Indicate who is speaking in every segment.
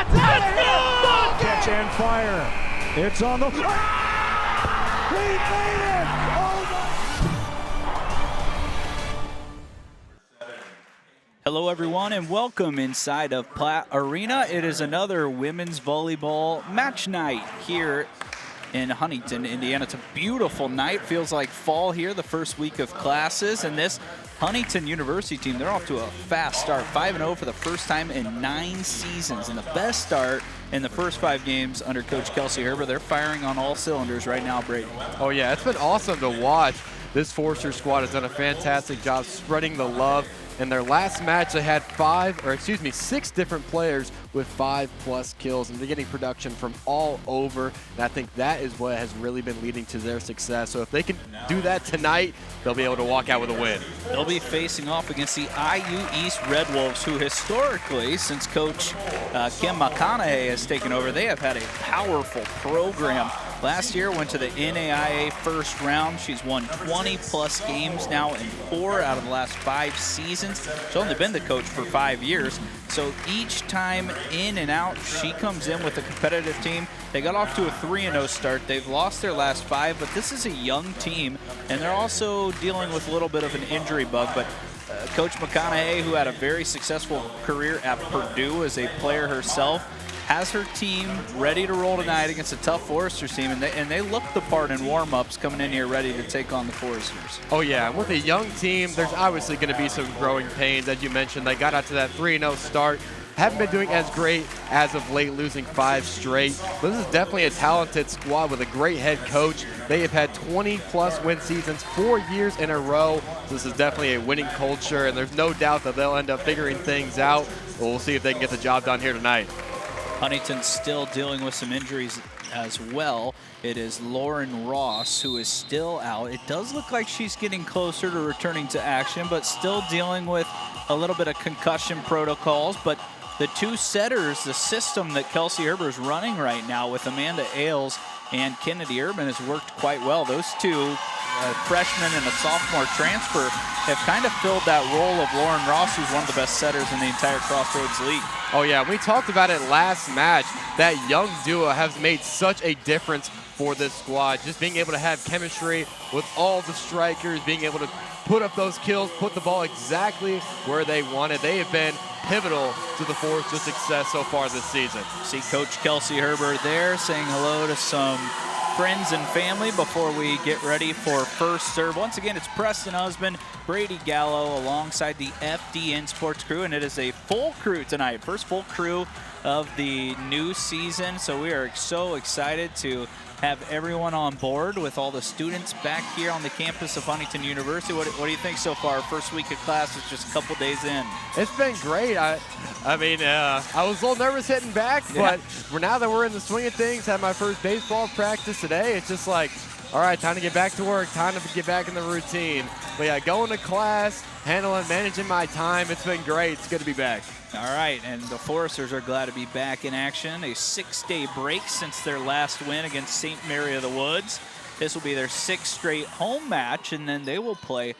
Speaker 1: shots out of here.
Speaker 2: Catch and fire. It's on the. He made it.
Speaker 3: Hello everyone and welcome inside of Platt Arena. It is another women's volleyball match night here in Huntington, Indiana. It's a beautiful night. Feels like fall here, the first week of classes. And this Huntington University team, they're off to a fast start. 5-0 for the first time in 9 seasons. And the best start in the first 5 games under Coach Kelsey Herbert. They're firing on all cylinders right now, Brady.
Speaker 4: Oh yeah, it's been awesome to watch. This Forster squad has done a fantastic job spreading the love. In their last match, they had 6 different players with 5+ kills, and they're getting production from all over. And I think that is what has really been leading to their success. So if they can do that tonight, they'll be able to walk out with a win.
Speaker 3: They'll be facing off against the IU East Red Wolves, who historically, since Coach Kim McConaughey has taken over, they have had a powerful program. Last year went to the NAIA first round. She's won 20+ games now in 4 out of the last 5 seasons. She's only been the coach for 5 years. So each time in and out, she comes in with a competitive team. They got off to a 3-0 start. They've lost their last 5, but this is a young team, and they're also dealing with a little bit of an injury bug. But Coach McConaughey, who had a very successful career at Purdue as a player herself, has her team ready to roll tonight against a tough Foresters team, and they look the part in warm-ups coming in here ready to take on the Foresters.
Speaker 4: Oh yeah, with a young team, there's obviously going to be some growing pains. As you mentioned, they got out to that 3-0 start. Haven't been doing as great as of late, losing 5 straight. But this is definitely a talented squad with a great head coach. They have had 20+ win seasons 4 years in a row. So this is definitely a winning culture, and there's no doubt that they'll end up figuring things out. But we'll see if they can get the job done here tonight.
Speaker 3: Huntington's still dealing with some injuries as well. It is Lauren Ross who is still out. It does look like she's getting closer to returning to action, but still dealing with a little bit of concussion protocols. But the 2 setters, the system that Kelsey Herbert is running right now with Amanda Ailes and Kennedy Urban has worked quite well. Those 2, a freshman and a sophomore transfer, have kind of filled that role of Lauren Ross, who's one of the best setters in the entire Crossroads League.
Speaker 4: Oh yeah, we talked about it last match. That young duo has made such a difference for this squad. Just being able to have chemistry with all the strikers, being able to put up those kills, put the ball exactly where they want it. They have been pivotal to the Foresters' success so far this season.
Speaker 3: See Coach Kelsey Herbert there saying hello to some friends and family before we get ready for first serve. Once again, it's Preston Husband, Brady Gallo alongside the FDN Sports crew, and it is a full crew tonight. First full crew of the new season, so we are so excited to have everyone on board with all the students back here on the campus of Huntington University. What do you think so far? First week of class is just a couple days in.
Speaker 4: It's been great. I was a little nervous hitting back, but now that we're in the swing of things, had my first baseball practice today, it's just like, all right, time to get back to work, time to get back in the routine. But yeah, going to class, managing my time, it's been great. It's good to be back.
Speaker 3: All right, and the Foresters are glad to be back in action. A 6-day break since their last win against St. Mary of the Woods. This will be their 6th straight home match, and then they will play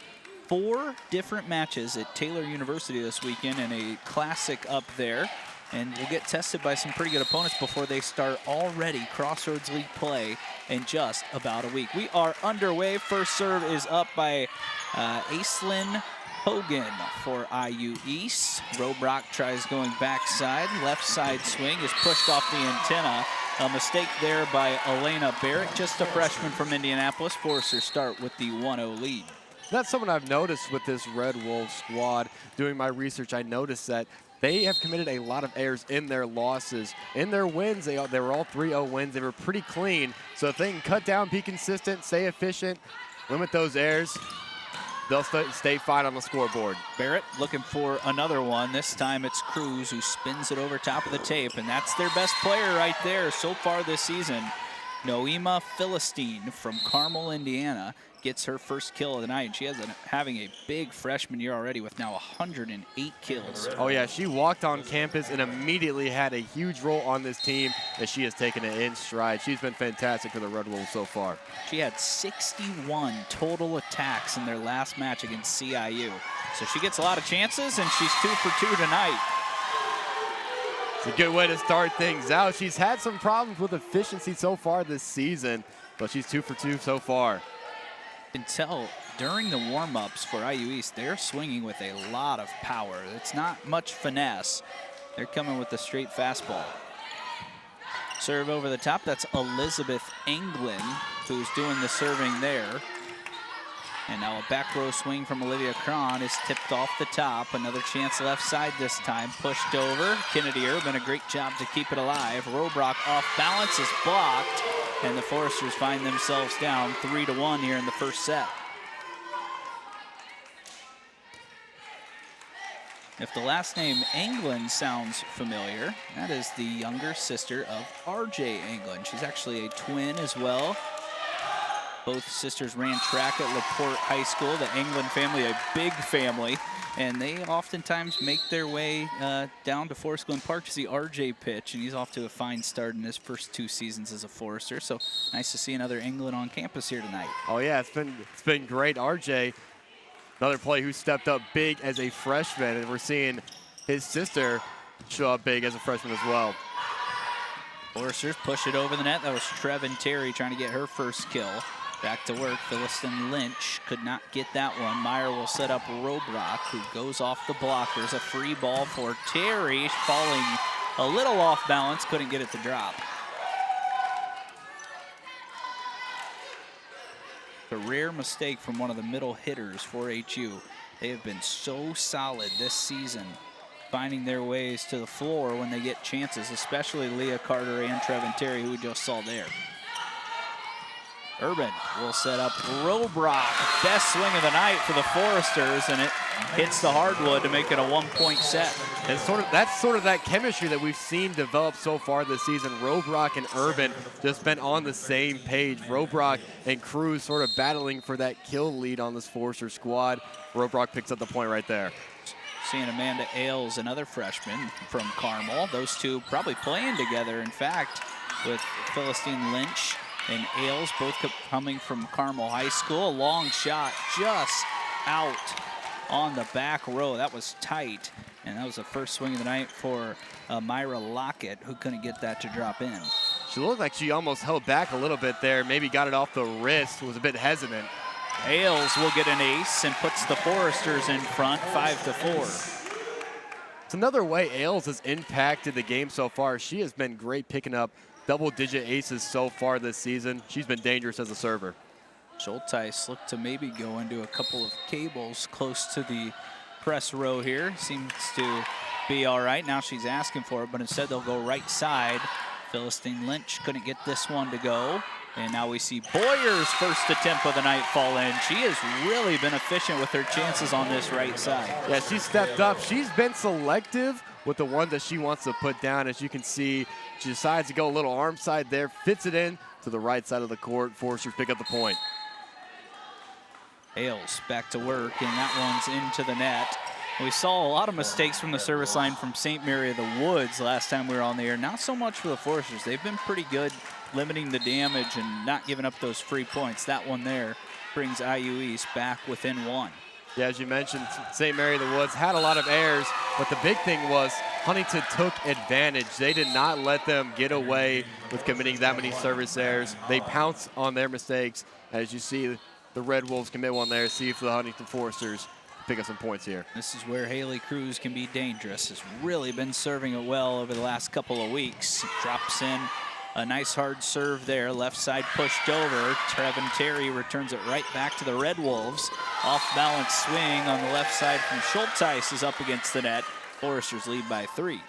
Speaker 3: 4 different matches at Taylor University this weekend in a classic up there. And we'll get tested by some pretty good opponents before they start already Crossroads League play in just about a week. We are underway. First serve is up by Aislinn Hogan for IU East. Robrock tries going backside. Left side swing is pushed off the antenna. A mistake there by Elena Barrett, just a freshman from Indianapolis. Foresters start with the 1-0 lead.
Speaker 4: That's something I've noticed with this Red Wolf squad. Doing my research, I noticed that they have committed a lot of errors in their losses. In their wins, they were all 3-0 wins. They were pretty clean. So if they can cut down, be consistent, stay efficient, limit those errors, they'll stay fine on the scoreboard.
Speaker 3: Barrett looking for another one. This time it's Cruz who spins it over top of the tape, and that's their best player right there so far this season. Noema Philistine from Carmel, Indiana, gets her first kill of the night. She has having a big freshman year already with now 108 kills.
Speaker 4: Oh yeah, she walked on campus and immediately had a huge role on this team as she has taken it in stride. She's been fantastic for the Red Wolves so far.
Speaker 3: She had 61 total attacks in their last match against CIU. So she gets a lot of chances, and she's 2 for 2 tonight.
Speaker 4: It's a good way to start things out. She's had some problems with efficiency so far this season, but she's 2 for 2 so far.
Speaker 3: You can tell during the warm-ups for IU East, they're swinging with a lot of power. It's not much finesse. They're coming with the straight fastball. Serve over the top, that's Elizabeth Englund who's doing the serving there. And now a back row swing from Olivia Cron is tipped off the top. Another chance left side this time, pushed over. Kennedy Urban, a great job to keep it alive. Robrock off balance is blocked, and the Foresters find themselves down 3-1 here in the first set. If the last name Englund sounds familiar, that is the younger sister of RJ Englund. She's actually a twin as well. Both sisters ran track at LaPorte High School. The Englund family, a big family, and they oftentimes make their way down to Forest Glen Park to see RJ pitch, and he's off to a fine start in his first 2 seasons as a Forester. So nice to see another Englund on campus here tonight.
Speaker 4: Oh yeah, it's been great. RJ, another player who stepped up big as a freshman, and we're seeing his sister show up big as a freshman as well.
Speaker 3: Foresters push it over the net. That was Trevin Terry trying to get her first kill. Back to work, Phylliston Lynch could not get that one. Meyer will set up Robrock, who goes off the blockers. A free ball for Terry, falling a little off balance, couldn't get it to drop. A rare mistake from one of the middle hitters for HU. They have been so solid this season, finding their ways to the floor when they get chances, especially Leah Carter and Trevin Terry, who we just saw there. Urban will set up Robrock. Best swing of the night for the Foresters, and it hits the hardwood to make it a 1-point set.
Speaker 4: And that's sort of that chemistry that we've seen develop so far this season. Robrock and Urban just been on the same page. Robrock and Cruz sort of battling for that kill lead on this Forester squad. Robrock picks up the point right there.
Speaker 3: Seeing Amanda Ailes, another freshman from Carmel. Those two probably playing together, in fact, with Phylliston Lynch and Ailes, both coming from Carmel High School. A long shot just out on the back row. That was tight, and that was the first swing of the night for Myra Lockett, who couldn't get that to drop in.
Speaker 4: She looked like she almost held back a little bit there, maybe got it off the wrist, was a bit hesitant.
Speaker 3: Ailes will get an ace and puts the Foresters in front, 5-4.
Speaker 4: It's another way Ailes has impacted the game so far. She has been great picking up double-digit aces so far this season. She's been dangerous as a server.
Speaker 3: Schulteis looked to maybe go into a couple of cables close to the press row here. Seems to be all right. Now she's asking for it, but instead they'll go right side. Phylliston Lynch couldn't get this one to go. And now we see Boyer's first attempt of the night fall in. She has really been efficient with her chances on this right side.
Speaker 4: Yeah, she stepped up. She's been selective with the one that she wants to put down. As you can see, she decides to go a little arm side there, fits it in to the right side of the court. Foresters pick up the point.
Speaker 3: Ailes back to work, and that one's into the net. We saw a lot of mistakes from the service line from St. Mary of the Woods last time we were on the air. Not so much for the Foresters. They've been pretty good limiting the damage and not giving up those free points. That one there brings IU East back within 1.
Speaker 4: Yeah, as you mentioned, St. Mary of the Woods had a lot of errors, but the big thing was Huntington took advantage. They did not let them get away with committing that many service errors. They pounced on their mistakes. As you see, the Red Wolves commit one there. See if the Huntington Foresters pick up some points here.
Speaker 3: This is where Haley Cruz can be dangerous. Has really been serving it well over the last couple of weeks. Drops in a nice hard serve there. Left side pushed over. Trevin Terry returns it right back to the Red Wolves. Off balance swing on the left side from Schulteis is up against the net. Foresters lead by 3. I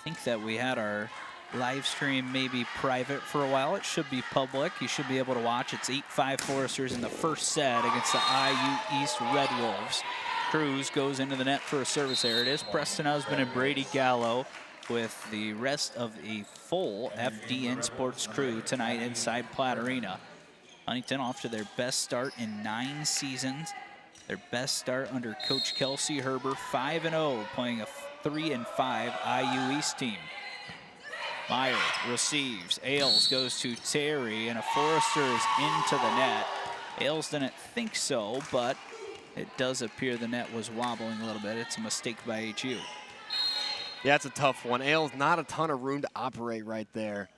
Speaker 3: think that we had our live stream maybe private for a while. It should be public. You should be able to watch. It's 8-5 Foresters in the first set against the IU East Red Wolves. Cruz goes into the net for a service error. It is Preston Husband and Brady Gallo with the rest of a full FDN Sports crew tonight inside Platt Arena. Huntington off to their best start in 9 seasons. Their best start under Coach Kelsey Herber, 5-0, playing a 3-5 IU East team. Meyer receives. Ailes goes to Terry, and a Forester is into the net. Ailes didn't think so, but It does appear the net was wobbling a little bit. It's a mistake by HU.
Speaker 4: Yeah, it's a tough one. Ailes, not a ton of room to operate right there.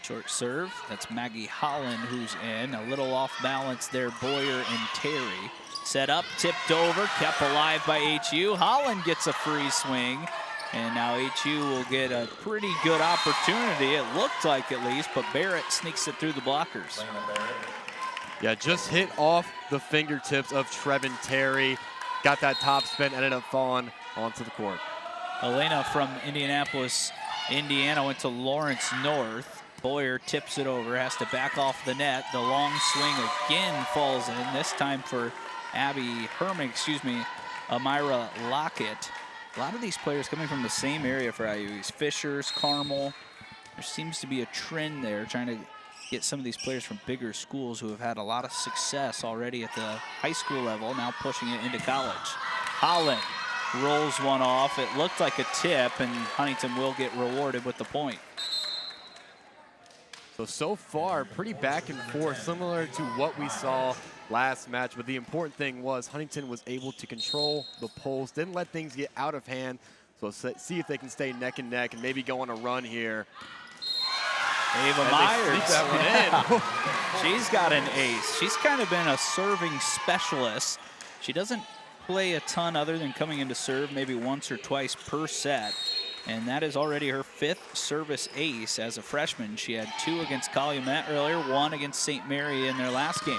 Speaker 3: Short serve. That's Maggie Holland who's in. A little off balance there, Boyer and Terry. Set up, tipped over, kept alive by HU. Holland gets a free swing. And now HU will get a pretty good opportunity, it looked like at least, but Barrett sneaks it through the blockers.
Speaker 4: Yeah, just hit off the fingertips of Trevin Terry. Got that top spin, ended up falling onto the court.
Speaker 3: Elena from Indianapolis, Indiana went to Lawrence North. Boyer tips it over, has to back off the net. The long swing again falls in, this time for Abby Herman, Amira Lockett. A lot of these players coming from the same area for IU. Fishers, Carmel. There seems to be a trend there, trying to get some of these players from bigger schools who have had a lot of success already at the high school level, now pushing it into college. Holland rolls one off. It looked like a tip, and Huntington will get rewarded with the point.
Speaker 4: So far, pretty back and forth, similar to what we saw last match, but the important thing was Huntington was able to control the pulse, didn't let things get out of hand. So see if they can stay neck and neck and maybe go on a run here.
Speaker 3: Ava Myers.
Speaker 4: That one in.
Speaker 3: She's got an ace. She's kind of been a serving specialist. She doesn't play a ton other than coming into serve maybe once or twice per set. And that is already her 5th service ace as a freshman. She had 2 against Calumet earlier, 1 against St. Mary in their last game.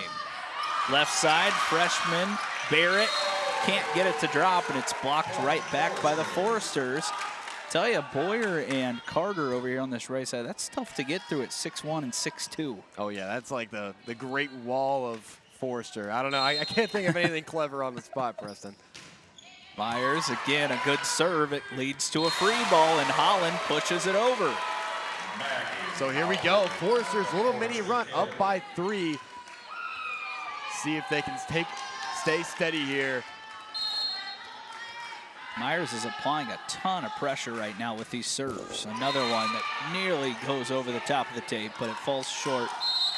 Speaker 3: Left side, freshman Barrett can't get it to drop, and it's blocked right back by the Foresters. Tell you, Boyer and Carter over here on this right side, that's tough to get through at 6'1" and 6'2".
Speaker 4: Oh yeah, that's like the great wall of Forster. I don't know, I can't think of anything clever on the spot, Preston.
Speaker 3: Myers, again, a good serve. It leads to a free ball, and Holland pushes it over.
Speaker 4: So here we go, Forster's little mini run up by 3. See if they can stay steady here.
Speaker 3: Myers is applying a ton of pressure right now with these serves. Another one that nearly goes over the top of the tape, but it falls short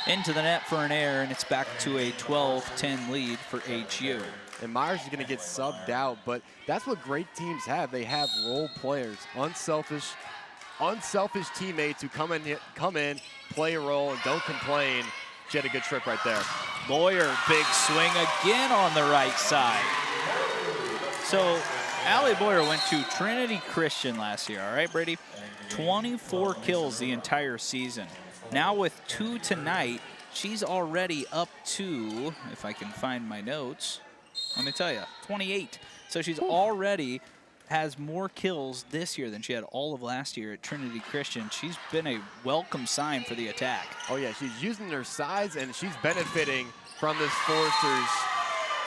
Speaker 3: into the net for an error, and it's back to a 12-10 lead for HU.
Speaker 4: And Myers is going to get subbed out, but that's what great teams have. They have role players, unselfish teammates who come in, play a role, and don't complain. She had a good trip right there.
Speaker 3: Boyer, big swing again on the right side. So Allie Boyer went to Trinity Christian last year, all right, Brady? 24 kills the entire season. Now with 2 tonight, she's already up to, if I can find my notes, let me tell you, 28. So she's already has more kills this year than she had all of last year at Trinity Christian. She's been a welcome sign for the attack.
Speaker 4: Oh yeah, she's using her size and she's benefiting from this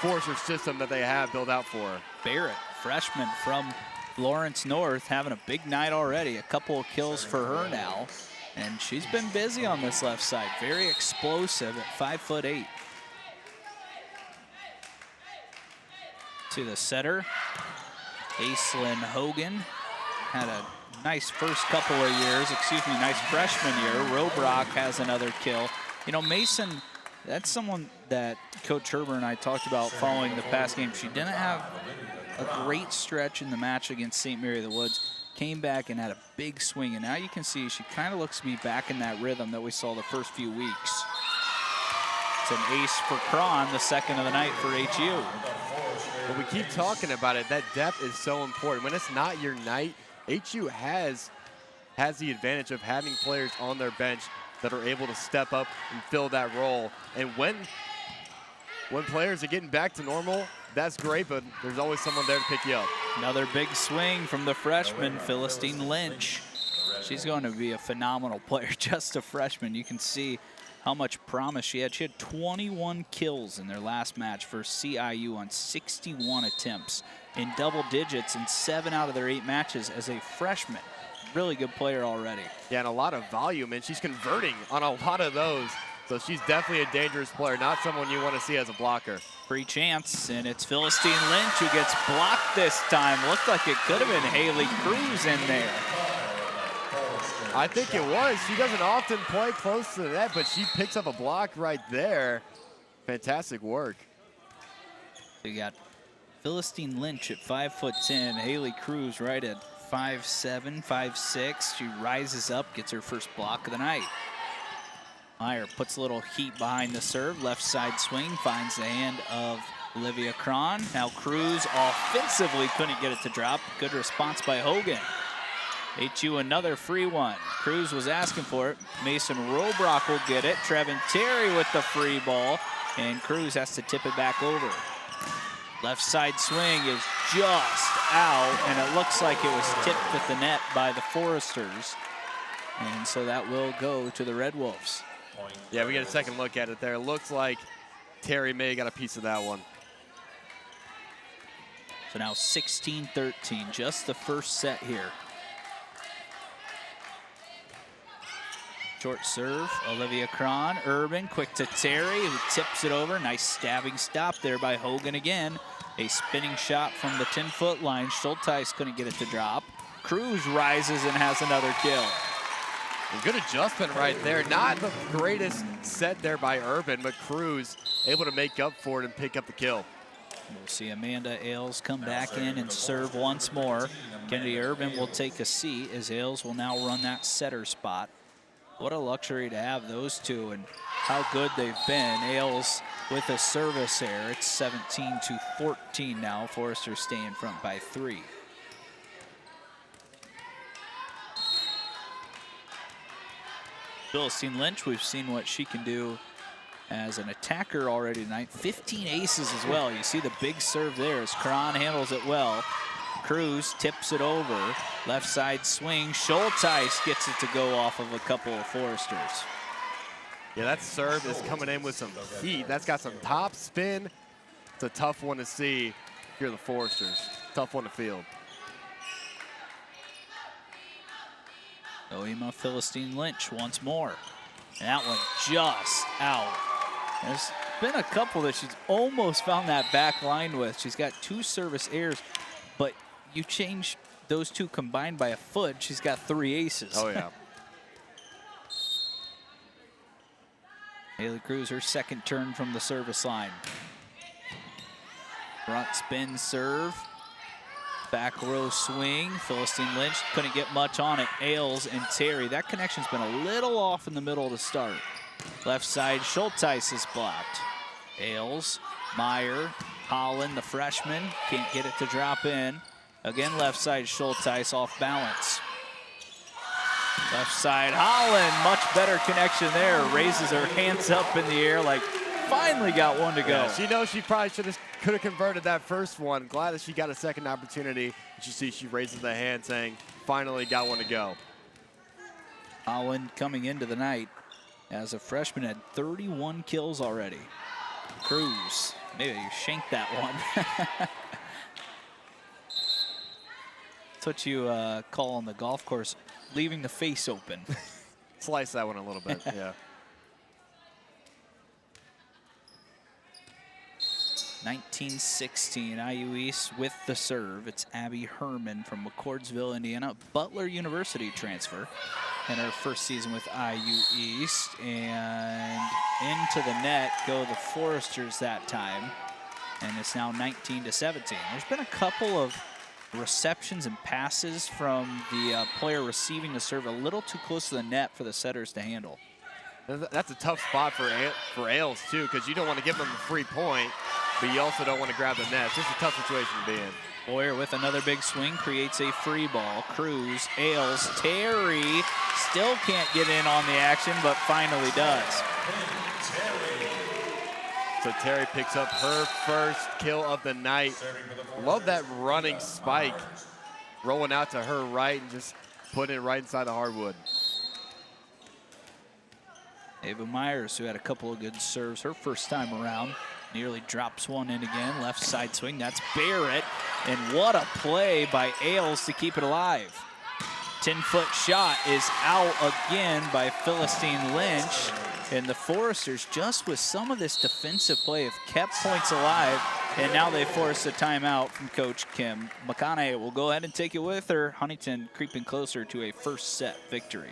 Speaker 4: Forster system that they have built out for her.
Speaker 3: Barrett, freshman from Lawrence North, having a big night already. A couple of kills for her now. And she's been busy on this left side. Very explosive at 5'8". To the setter, Aislinn Hogan. Had a nice first couple of years, nice freshman year. Robrock has another kill. You know, Mason, that's someone that Coach Herber and I talked about following the past game. She didn't have a great stretch in the match against St. Mary of the Woods. Came back and had a big swing, and now you can see she kind of looks to be back in that rhythm that we saw the first few weeks. It's an ace for Cron, the second of the night for HU.
Speaker 4: But we keep talking about it. That depth is so important. When it's not your night, HU has the advantage of having players on their bench that are able to step up and fill that role. And when players are getting back to normal, that's great, but there's always someone there to pick you up.
Speaker 3: Another big swing from the freshman, Philistine Lynch. She's going to be a phenomenal player, just a freshman. You can see how much promise she had. She had 21 kills in their last match for CIU on 61 attempts in double digits in 7 out of their 8 matches as a freshman. Really good player already.
Speaker 4: Yeah, and a lot of volume, and she's converting on a lot of those. So she's definitely a dangerous player, not someone you want to see as a blocker.
Speaker 3: Free chance, and it's Philistine Lynch who gets blocked this time. Looked like it could have been Haley Cruz in there.
Speaker 4: I think it was. She doesn't often play close to the net, but she picks up a block right there. Fantastic work.
Speaker 3: We got Philistine Lynch at 5'10", Haley Cruz right at 5'7", 5'6". She rises up, gets her first block of the night. Meyer puts a little heat behind the serve, left side swing, finds the hand of Olivia Cron. Now Cruz offensively couldn't get it to drop. Good response by Hogan. HU another free one. Cruz was asking for it. Mason Robrock will get it. Trevin Terry with the free ball, and Cruz has to tip it back over. Left side swing is just out, and it looks like it was tipped at the net by the Foresters. And so that will go to the Red Wolves.
Speaker 4: Yeah, we get a second look at it there. It looks like Terry May got a piece of that one.
Speaker 3: So now 16-13, just the first set here. Short serve, Olivia Cron, Urban, quick to Terry, who tips it over. Nice stabbing stop there by Hogan again. A spinning shot from the 10-foot line. Schulteis couldn't get it to drop. Cruz rises and has another kill.
Speaker 4: A good adjustment right there. Not the greatest set there by Urban, but Cruz able to make up for it and pick up the kill.
Speaker 3: We'll see Amanda Ailes come back in and serve once more. Kennedy Urban will take a seat as Ailes will now run that setter spot. What a luxury to have those two and how good they've been. Ailes with a service error. It's 17-14 now. Foresters stay in front by 3. Philistine Lynch, we've seen what she can do as an attacker already tonight. 15 aces as well. You see the big serve there as Cron handles it well. Cruz tips it over. Left side swing. Schulteis gets it to go off of a couple of Foresters.
Speaker 4: Yeah, that serve is coming in with some heat. That's got some top spin. It's a tough one to see if you're the Foresters. Tough one to field.
Speaker 3: Noema Philistine Lynch once more. And that one just out. There's been a couple that she's almost found that back line with. She's got 2 service errors, but you change those 2 combined by a foot, she's got 3 aces.
Speaker 4: Oh, yeah.
Speaker 3: Haley Cruz, her second turn from the service line. Front spin serve. Back row swing. Philistine Lynch couldn't get much on it. Ailes and Terry. That connection's been a little off in the middle to start. Left side, Schulteis is blocked. Ailes, Meyer, Holland, the freshman, can't get it to drop in. Again, left side, Schulteis off balance. Left side, Holland, much better connection there. Raises her hands up in the air like finally got one to go.
Speaker 4: Yeah, she knows she probably could have converted that first one. Glad that she got a second opportunity. And you see she raises the hand saying, finally got one to go.
Speaker 3: Holland coming into the night as a freshman had 31 kills already. Cruz, maybe you shanked that one. That's what you call on the golf course, leaving the face open.
Speaker 4: Slice that one a little bit, yeah.
Speaker 3: 1916, IU East with the serve. It's Abby Herman from McCordsville, Indiana. Butler University transfer in her first season with IU East. And into the net go the Foresters that time. And it's now 19-17. There's been a couple of receptions and passes from the player receiving the serve a little too close to the net for the setters to handle.
Speaker 4: That's a tough spot for Ailes, too, because you don't want to give them a free point, but you also don't want to grab the net. It's just a tough situation to be in.
Speaker 3: Boyer with another big swing creates a free ball. Cruz, Ailes, Terry still can't get in on the action, but finally does.
Speaker 4: So Terry picks up her first kill of the night. Love that running spike, rolling out to her right and just putting it right inside the hardwood.
Speaker 3: Ava Myers, who had a couple of good serves her first time around, nearly drops one in again. Left side swing, that's Barrett. And what a play by Ailes to keep it alive. 10-foot shot is out again by Philistine Lynch. And the Foresters, just with some of this defensive play, have kept points alive. And now they force a timeout from Coach Kim. McConaughey will go ahead and take it with her. Huntington creeping closer to a first set victory.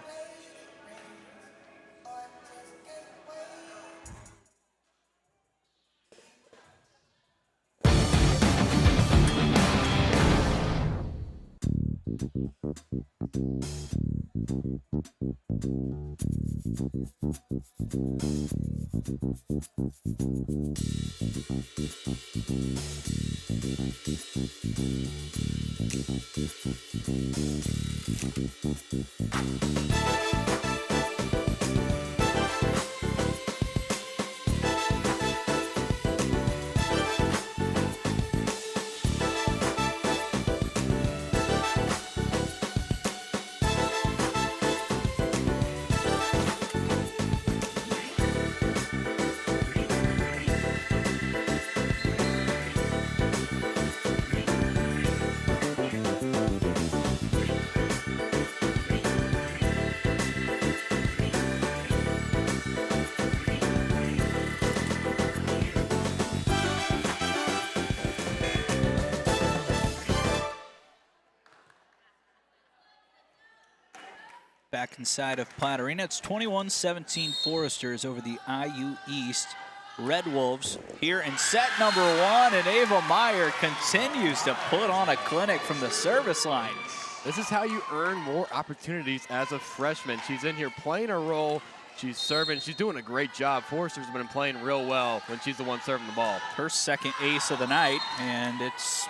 Speaker 3: Back inside of Platte Arena, it's 21-17 Foresters over the IU East Red Wolves here in set number 1, and Ava Meyer continues to put on a clinic from the service line.
Speaker 4: This is how you earn more opportunities as a freshman. She's in here playing her role. She's serving. She's doing a great job. Forrester's been playing real well when she's the one serving the ball.
Speaker 3: Her second ace of the night, and it's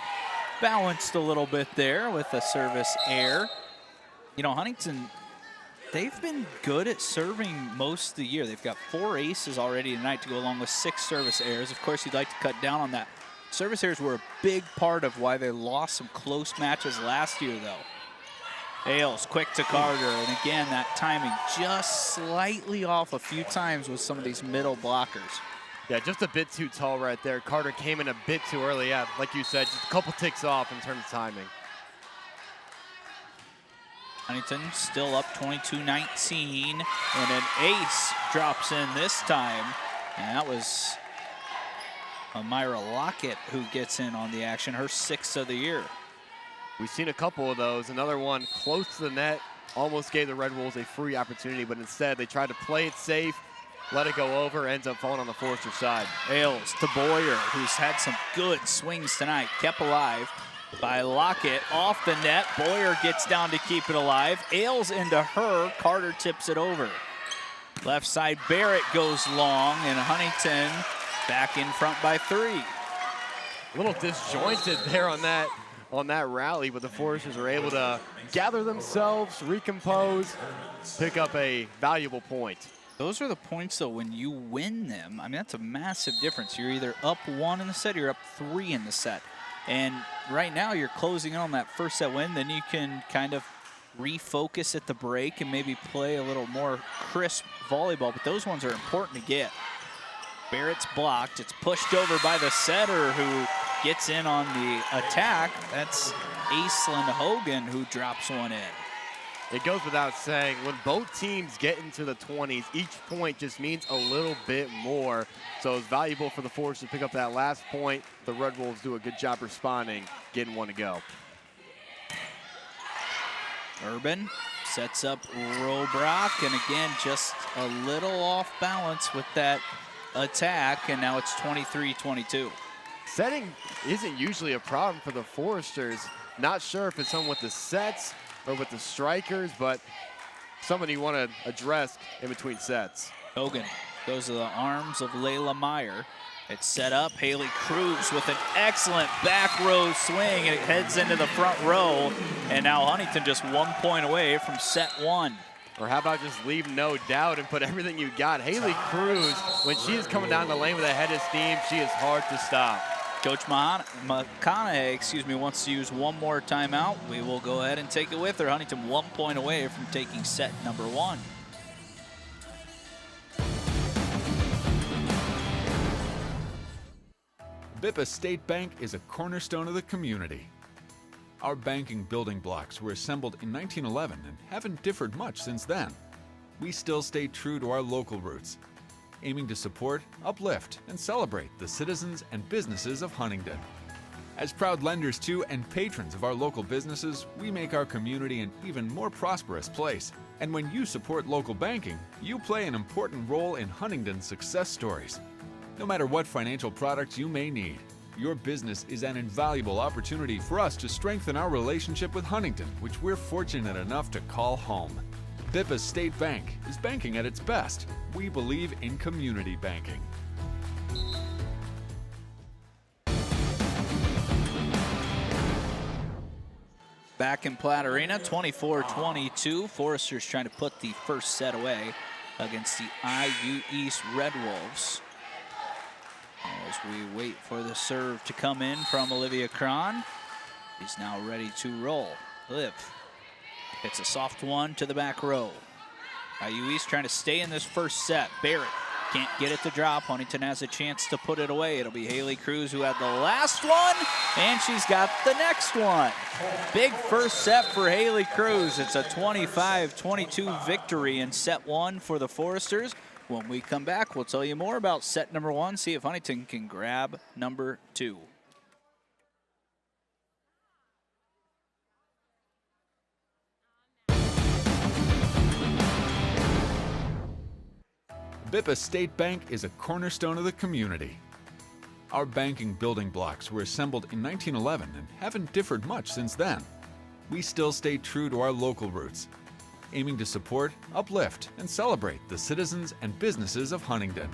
Speaker 3: balanced a little bit there with a service error. You know, Huntington, they've been good at serving most of the year. They've got 4 aces already tonight to go along with 6 service errors. Of course, you'd like to cut down on that. Service errors were a big part of why they lost some close matches last year, though. Ailes quick to Carter, and again, that timing just slightly off a few times with some of these middle blockers.
Speaker 4: Yeah, just a bit too tall right there. Carter came in a bit too early. Yeah, like you said, just a couple ticks off in terms of timing.
Speaker 3: Huntington still up 22-19, and an ace drops in this time, and that was Myra Lockett who gets in on the action, her 6th of the year.
Speaker 4: We've seen a couple of those. Another one close to the net, almost gave the Red Wolves a free opportunity, but instead they tried to play it safe, let it go over, ends up falling on the Forester side.
Speaker 3: Ailes to Boyer, who's had some good swings tonight, kept alive by Lockett off the net. Boyer gets down to keep it alive. Ailes into her. Carter tips it over. Left side, Barrett goes long, and Huntington back in front by 3.
Speaker 4: A little disjointed there on that rally, but the Foresters are able to gather themselves, recompose, pick up a valuable point.
Speaker 3: Those are the points, though, when you win them. I mean, that's a massive difference. You're either up 1 in the set or you're up 3 in the set. And right now you're closing in on that first set win, then you can kind of refocus at the break and maybe play a little more crisp volleyball, but those ones are important to get. Barrett's blocked. It's pushed over by the setter who gets in on the attack. That's Aislinn Hogan who drops one in.
Speaker 4: It goes without saying, when both teams get into the 20s, each point just means a little bit more. So it's valuable for the Foresters to pick up that last point. The Red Wolves do a good job responding, getting one to go.
Speaker 3: Urban sets up Robrock, and again, just a little off balance with that attack, and now it's 23-22.
Speaker 4: Setting isn't usually a problem for the Foresters. Not sure if it's something with the sets or with the strikers, but something you want to address in between sets.
Speaker 3: Hogan goes to the arms of Layla Meyer. It's set up. Haley Cruz with an excellent back row swing, and it heads into the front row. And now Huntington just 1 point away from set 1.
Speaker 4: Or how about just leave no doubt and put everything you got? Haley Cruz, when she is coming down the lane with a head of steam, she is hard to stop.
Speaker 3: Coach McConaughey, wants to use one more timeout. We will go ahead and take it with her. Huntington 1 point away from taking set number 1.
Speaker 5: Bippa State Bank is a cornerstone of the community. Our banking building blocks were assembled in 1911 and haven't differed much since then. We still stay true to our local roots, aiming to support, uplift, and celebrate the citizens and businesses of Huntington. As proud lenders to and patrons of our local businesses, we make our community an even more prosperous place. And when you support local banking, you play an important role in Huntington's success stories. No matter what financial products you may need, Your business is an invaluable opportunity for us to strengthen our relationship with Huntington, which we're fortunate enough to call home. Bippa State Bank is banking at its best. We believe in community banking.
Speaker 3: Back in Platte Arena, 24-22. Foresters trying to put the first set away against the IU East Red Wolves. As we wait for the serve to come in from Olivia Cron. She's now ready to roll. Liv hits a soft one to the back row. IU East trying to stay in this first set. Barrett can't get it to drop. Huntington has a chance to put it away. It'll be Haley Cruz who had the last one, and she's got the next one. Big first set for Haley Cruz. It's a 25-22 victory in set one for the Foresters. When we come back, we'll tell you more about set number one, see if Huntington can grab number two.
Speaker 5: Bippa State Bank is a cornerstone of the community. Our banking building blocks were assembled in 1911 and haven't differed much since then. We still stay true to our local roots, aiming to support, uplift, and celebrate the citizens and businesses of Huntington.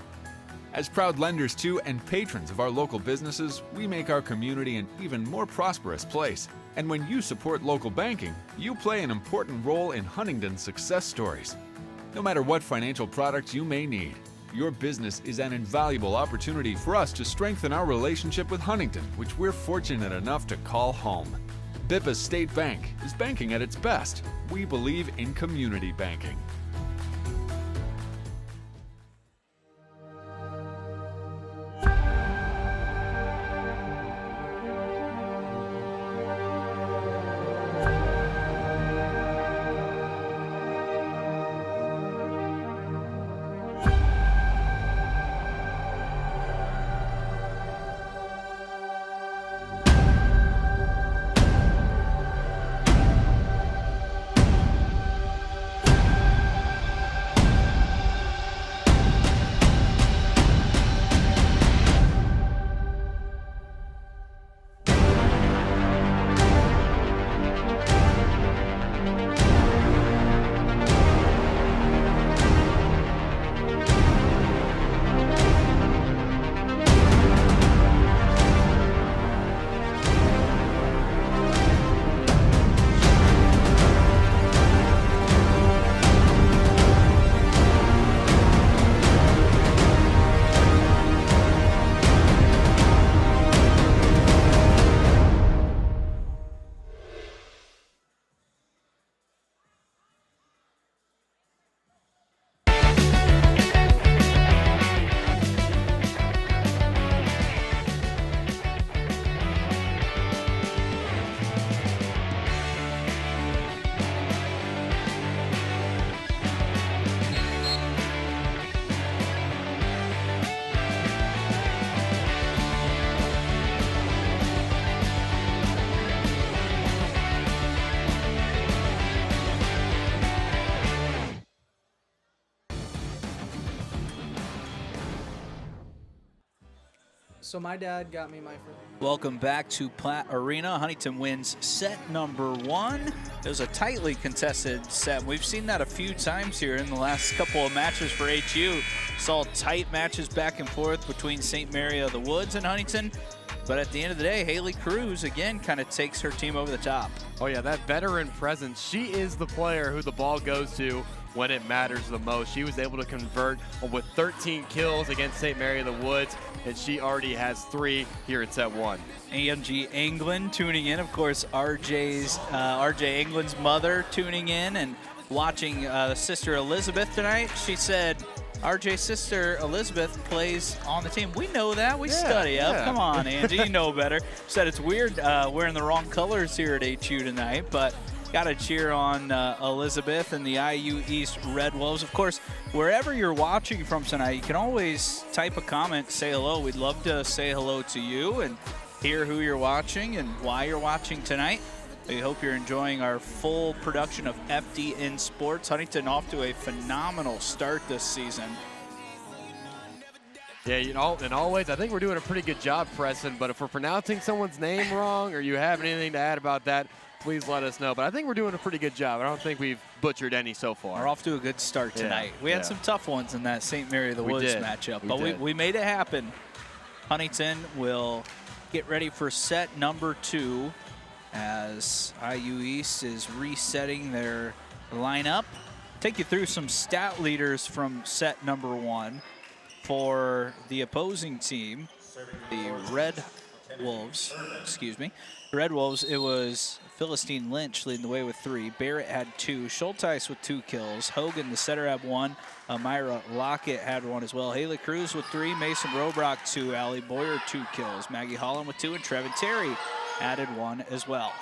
Speaker 5: As proud lenders to and patrons of our local businesses, we make our community an even more prosperous place. And when you support local banking, you play an important role in Huntington's success stories. No matter what financial products you may need, your business is an invaluable opportunity for us to strengthen our relationship with Huntington, which we're fortunate enough to call home. Bippa State Bank is banking at its best. We believe in community banking.
Speaker 1: So my dad got me my first.
Speaker 3: Welcome back to Platte Arena. Huntington wins set number one. It was a tightly contested set. We've seen that a few times here in the last couple of matches for HU. Saw tight matches back and forth between St. Mary of the Woods and Huntington. But at the end of the day, Haley Cruz, again, kind of takes her team over the top.
Speaker 4: Oh, yeah, that veteran presence. She is the player who the ball goes to when it matters the most. She was able to convert with 13 kills against St. Mary of the Woods, and she already has 3 here in set one.
Speaker 3: AMG England tuning in. Of course, RJ England's mother tuning in and watching sister Elizabeth tonight. She said, RJ's sister Elizabeth plays on the team. We know that. We study up. Come on, Angie. You know better. Said it's weird wearing the wrong colors here at HU tonight, but got to cheer on Elizabeth and the IU East Red Wolves. Of course, wherever you're watching from tonight, you can always type a comment, say hello. We'd love to say hello to you and hear who you're watching and why you're watching tonight. We hope you're enjoying our full production of FDN Sports. Huntington off to a phenomenal start this season.
Speaker 4: Yeah, you know, and always, I think we're doing a pretty good job, Preston, but if we're pronouncing someone's name wrong or you have anything to add about that, please let us know. But I think we're doing a pretty good job. I don't think we've butchered any so far.
Speaker 3: We're off to a good start tonight. We had some tough ones in that St. Mary of the Woods matchup, but we made it happen. Huntington will get ready for set number 2 as IU East is resetting their lineup. Take you through some stat leaders from set number 1. For the opposing team, the Red Wolves, it was Philistine Lynch leading the way with 3. Barrett had 2. Schulteis with 2 kills. Hogan, the setter, had 1. Myra Lockett had 1 as well. Haley Cruz with 3. Mason Robrock 2. Allie Boyer 2 kills. Maggie Holland with 2. And Trevin Terry added 1 as well.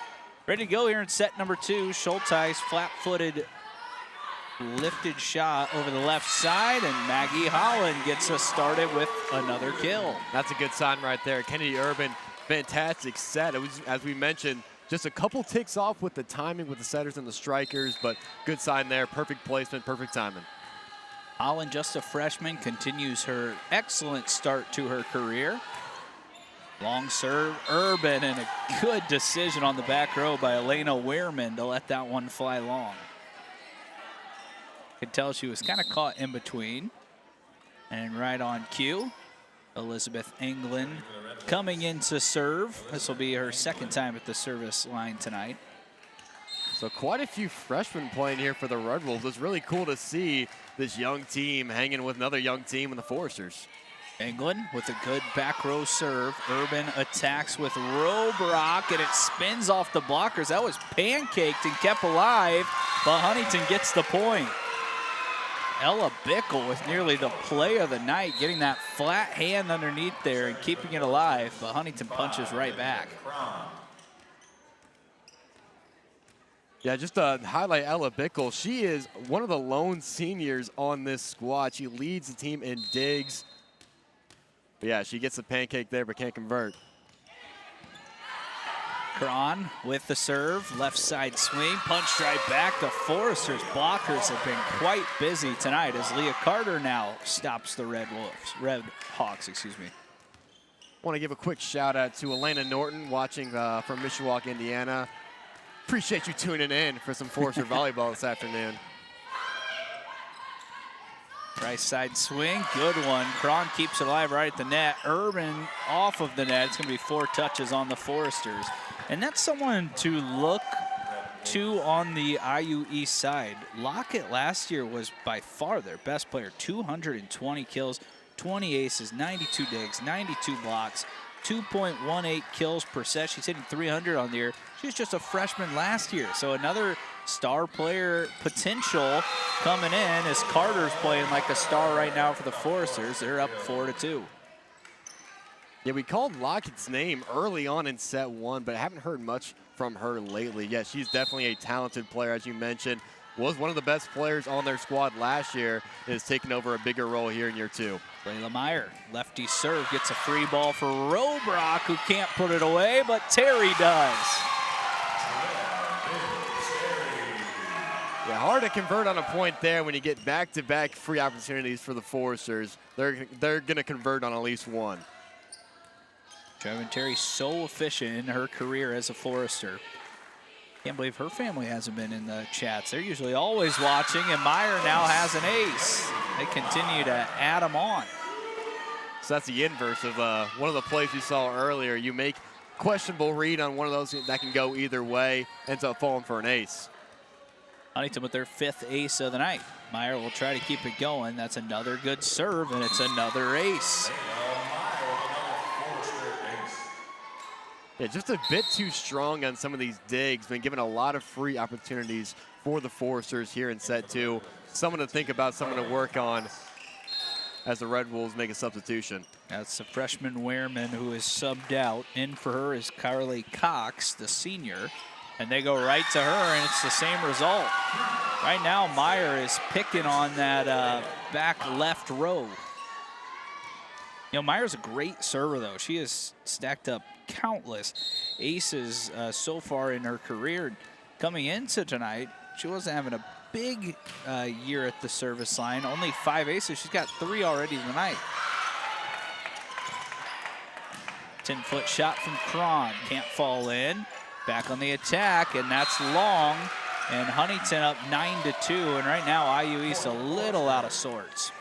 Speaker 3: Ready to go here in set number 2. Schulteis flat-footed lifted shot over the left side, and Maggie Holland gets us started with another kill.
Speaker 4: That's a good sign right there. Kennedy Urban, fantastic set. It was, as we mentioned, just a couple ticks off with the timing with the setters and the strikers, but good sign there. Perfect placement, perfect timing.
Speaker 3: Holland, just a freshman, continues her excellent start to her career. Long serve, Urban, and a good decision on the back row by Elena Wehrman to let that one fly long. Could tell she was kind of caught in between. And right on cue, Elizabeth England coming in to serve. This will be her second time at the service line tonight.
Speaker 4: So quite a few freshmen playing here for the Red Wolves. It's really cool to see this young team hanging with another young team in the Foresters.
Speaker 3: England with a good back row serve. Urban attacks with Robrock, and it spins off the blockers. That was pancaked and kept alive, but Huntington gets the point. Ella Bickle with nearly the play of the night, getting that flat hand underneath there and keeping it alive, but Huntington punches right back.
Speaker 4: Yeah, just to highlight Ella Bickle, she is one of the lone seniors on this squad. She leads the team in digs. But yeah, she gets the pancake there but can't convert.
Speaker 3: Cron with the serve, left side swing, punched right back. The Foresters blockers have been quite busy tonight as Leah Carter now stops the Red Hawks.
Speaker 4: Want to give a quick shout out to Elena Norton watching from Mishawaka, Indiana. Appreciate you tuning in for some Forester volleyball this afternoon.
Speaker 3: Right side swing, good one. Cron keeps it alive right at the net. Urban off of the net. It's going to be 4 touches on the Foresters. And that's someone to look to on the IU East side. Lockett last year was by far their best player. 220 kills, 20 aces, 92 digs, 92 blocks, 2.18 kills per set. She's hitting 300 on the year. She was just a freshman last year. So another star player potential coming in as Carter's playing like a star right now for the Foresters. They're up 4-2.
Speaker 4: Yeah, we called Lockett's name early on in set 1, but I haven't heard much from her lately. Yeah, she's definitely a talented player, as you mentioned. Was one of the best players on their squad last year, and has taken over a bigger role here in year 2.
Speaker 3: Layla Meyer, lefty serve, gets a free ball for Robrock, who can't put it away, but Terry does.
Speaker 4: Yeah, hard to convert on a point there when you get back-to-back free opportunities for the Foresters. They're going to convert on at least one.
Speaker 3: Trevin Terry so efficient in her career as a Forester. Can't believe her family hasn't been in the chats. They're usually always watching, and Meyer now has an ace. They continue to add them on.
Speaker 4: So that's the inverse of one of the plays we saw earlier. You make questionable read on one of those that can go either way, ends up falling for an ace.
Speaker 3: Huntington with their 5th ace of the night. Meyer will try to keep it going. That's another good serve, and it's another ace.
Speaker 4: Yeah, just a bit too strong on some of these digs. Been given a lot of free opportunities for the Foresters here in set 2. Someone to think about, someone to work on as the Red Wolves make a substitution.
Speaker 3: That's the freshman Wehrman who is subbed out. In for her is Carly Cox, the senior. And they go right to her, and it's the same result. Right now, Meyer is picking on that back left row. You know, Meyer's a great server, though. She has stacked up countless aces so far in her career. Coming into tonight, she wasn't having a big year at the service line. Only 5 aces. She's got 3 already tonight. 10-foot shot from Cron. Can't fall in. Back on the attack, and that's long. And Huntington up 9-2, and right now IU East a little out of sorts.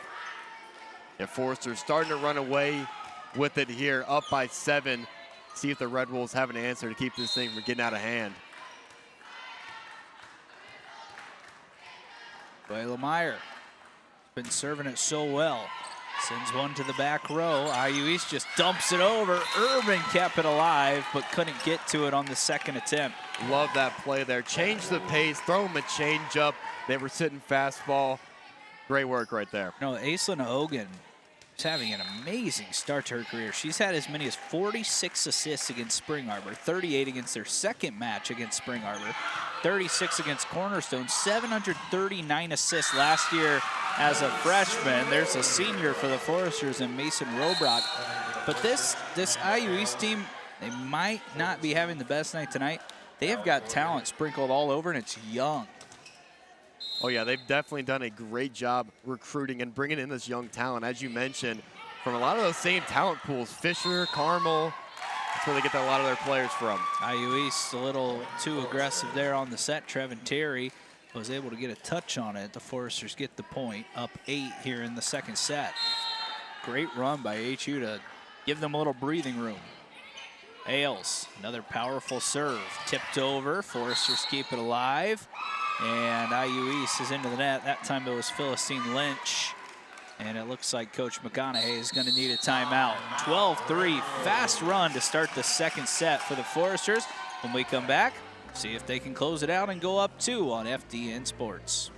Speaker 4: And Forrester's starting to run away with it here, up by 7. See if the Red Wolves have an answer to keep this thing from getting out of hand.
Speaker 3: Layla Meyer been serving it so well. Sends one to the back row. IU East just dumps it over. Urban kept it alive, but couldn't get to it on the second attempt.
Speaker 4: Love that play there. Change the pace, throw them a change up. They were sitting fastball. Great work right there.
Speaker 3: No, Aislinn Hogan is having an amazing start to her career. She's had as many as 46 assists against Spring Arbor, 38 against their second match against Spring Arbor, 36 against Cornerstone, 739 assists last year as a freshman. There's a senior for the Foresters in Mason Robrock. But this IU East team, they might not be having the best night tonight. They have got talent sprinkled all over, and it's young.
Speaker 4: Oh yeah, they've definitely done a great job recruiting and bringing in this young talent, as you mentioned, from a lot of those same talent pools. Fisher, Carmel, that's where they get a lot of their players from.
Speaker 3: IU East a little too aggressive there on the set. Trevin Terry was able to get a touch on it. The Foresters get the point, up 8 here in the second set. Great run by HU to give them a little breathing room. Ailes, another powerful serve, tipped over. Foresters keep it alive, and IU East is into the net. That time it was Philistine Lynch, and it looks like Coach McConaughey is going to need a timeout. 12-3, fast run to start the second set for the Foresters. When we come back, see if they can close it out and go up 2 on FDN Sports.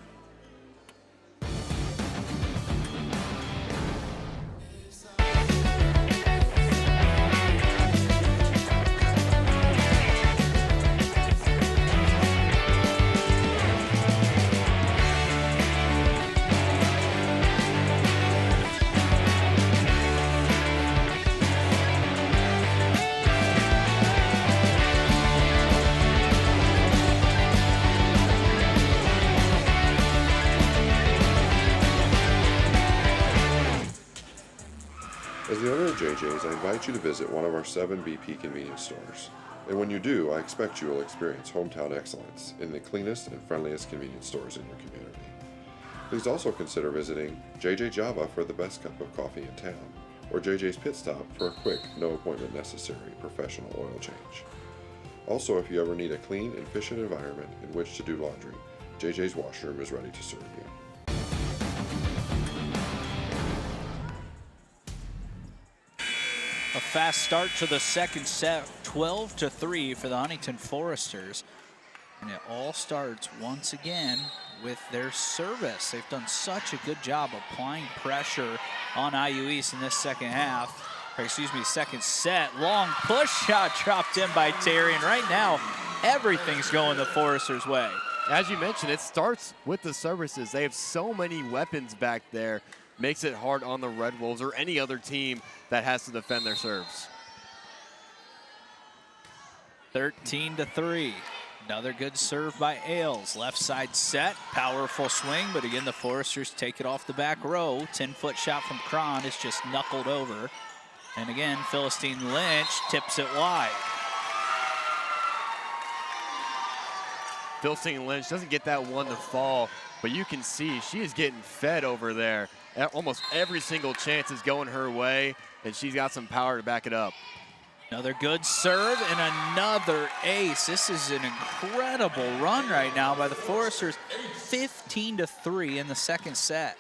Speaker 6: As the owner of JJ's, I invite you to visit one of our 7 BP convenience stores. And when you do, I expect you will experience hometown excellence in the cleanest and friendliest convenience stores in your community. Please also consider visiting JJ Java for the best cup of coffee in town, or JJ's Pit Stop for a quick, no appointment necessary professional oil change. Also, if you ever need a clean and efficient environment in which to do laundry, JJ's Washroom is ready to serve you.
Speaker 3: A fast start to the second set, 12-3 for the Huntington Foresters. And it all starts once again with their service. They've done such a good job applying pressure on IU East in this second half. Or excuse me, second set. Long push shot dropped in by Terry. And right now, everything's going the Foresters' way.
Speaker 4: As you mentioned, it starts with the services. They have so many weapons back there. Makes it hard on the Red Wolves or any other team that has to defend their serves.
Speaker 3: 13-3. Another good serve by Ailes. Left side set, powerful swing, but again, the Foresters take it off the back row. 10-foot shot from Cron is just knuckled over. And again, Philistine Lynch tips it wide.
Speaker 4: Philistine Lynch doesn't get that one to fall, but you can see she is getting fed over there. Almost every single chance is going her way, and she's got some power to back it up.
Speaker 3: Another good serve and another ace. This is an incredible run right now by the Foresters. 15-3 in the second set.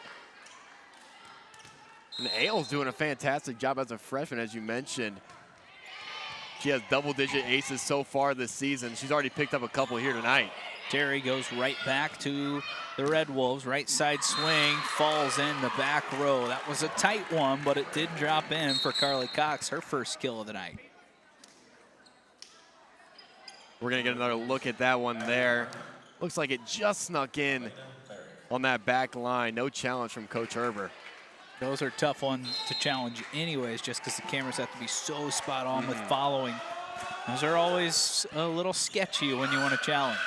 Speaker 4: And Ailes doing a fantastic job as a freshman, as you mentioned. She has double-digit aces so far this season. She's already picked up a couple here tonight.
Speaker 3: Terry goes right back to the Red Wolves. Right side swing, falls in the back row. That was a tight one, but it did drop in for Carly Cox, her first kill of the night.
Speaker 4: We're going to get another look at that one there. Looks like it just snuck in on that back line. No challenge from Coach Herber.
Speaker 3: Those are tough ones to challenge anyways, just because the cameras have to be so spot on with following. Those are always a little sketchy when you want to challenge.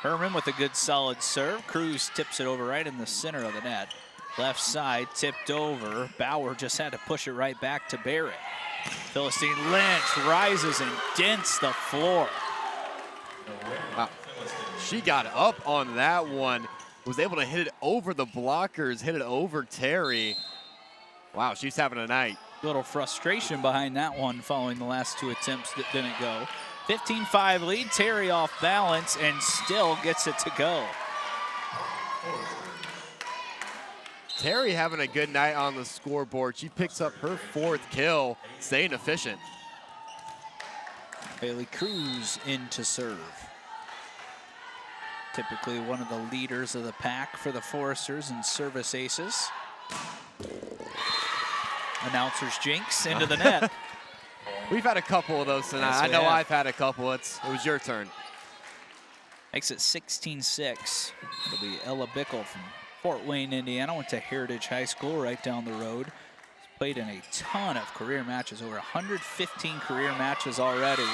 Speaker 3: Herman with a good solid serve. Cruz tips it over right in the center of the net. Left side tipped over. Bauer just had to push it right back to Barrett. Philistine Lynch rises and dents the floor.
Speaker 4: Wow. She got up on that one, was able to hit it over the blockers, hit it over Terry. Wow, she's having a night.
Speaker 3: Little frustration behind that one following the last 2 attempts that didn't go. 15-5 lead, Terry off balance and still gets it to go.
Speaker 4: Terry having a good night on the scoreboard. She picks up her 4th kill, staying efficient.
Speaker 3: Bailey Cruz in to serve. Typically one of the leaders of the pack for the Foresters in service aces. Announcer's jinx into the net.
Speaker 4: We've had a couple of those tonight.
Speaker 3: Yes,
Speaker 4: I know
Speaker 3: have.
Speaker 4: I've had a couple. It was your turn.
Speaker 3: Makes it 16-6. It'll be Ella Bickle from Fort Wayne, Indiana. Went to Heritage High School right down the road. He's played in a ton of career matches, over 115 career matches already.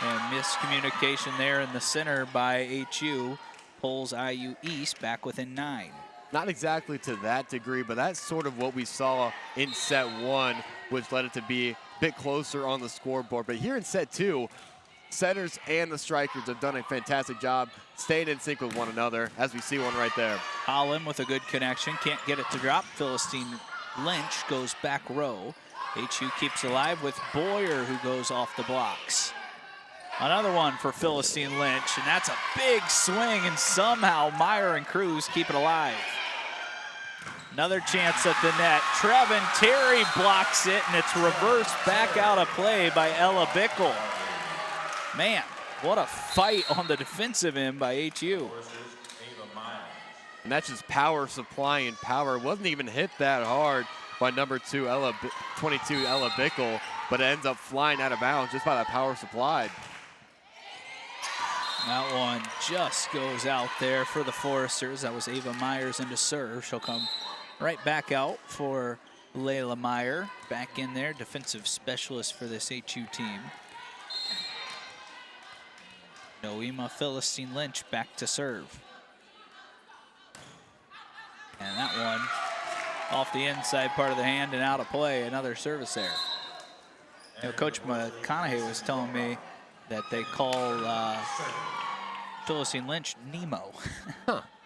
Speaker 3: And miscommunication there in the center by HU pulls IU East back within 9.
Speaker 4: Not exactly to that degree, but that's sort of what we saw in set 1, which led it to be a bit closer on the scoreboard. But here in set 2, setters and the strikers have done a fantastic job staying in sync with one another, as we see one right there.
Speaker 3: Holland with a good connection, can't get it to drop. Philistine Lynch goes back row. HU keeps alive with Boyer, who goes off the blocks. Another one for Philistine Lynch, and that's a big swing, and somehow Meyer and Cruz keep it alive. Another chance at the net. Trevin Terry blocks it, and it's reversed back out of play by Ella Bickle. Man, what a fight on the defensive end by HU.
Speaker 4: And that's just power supplying power. Wasn't even hit that hard by number 22 Ella Bickle, but it ends up flying out of bounds just by that power supplied.
Speaker 3: That one just goes out there for the Foresters. That was Ava Myers into serve. She'll come right back out for Layla Meyer. Back in there, defensive specialist for this HU team. Noema Philistine Lynch back to serve. And that one off the inside part of the hand and out of play. Another service there. You know, Coach McConaughey was telling me that they call Philistine Lynch Nemo.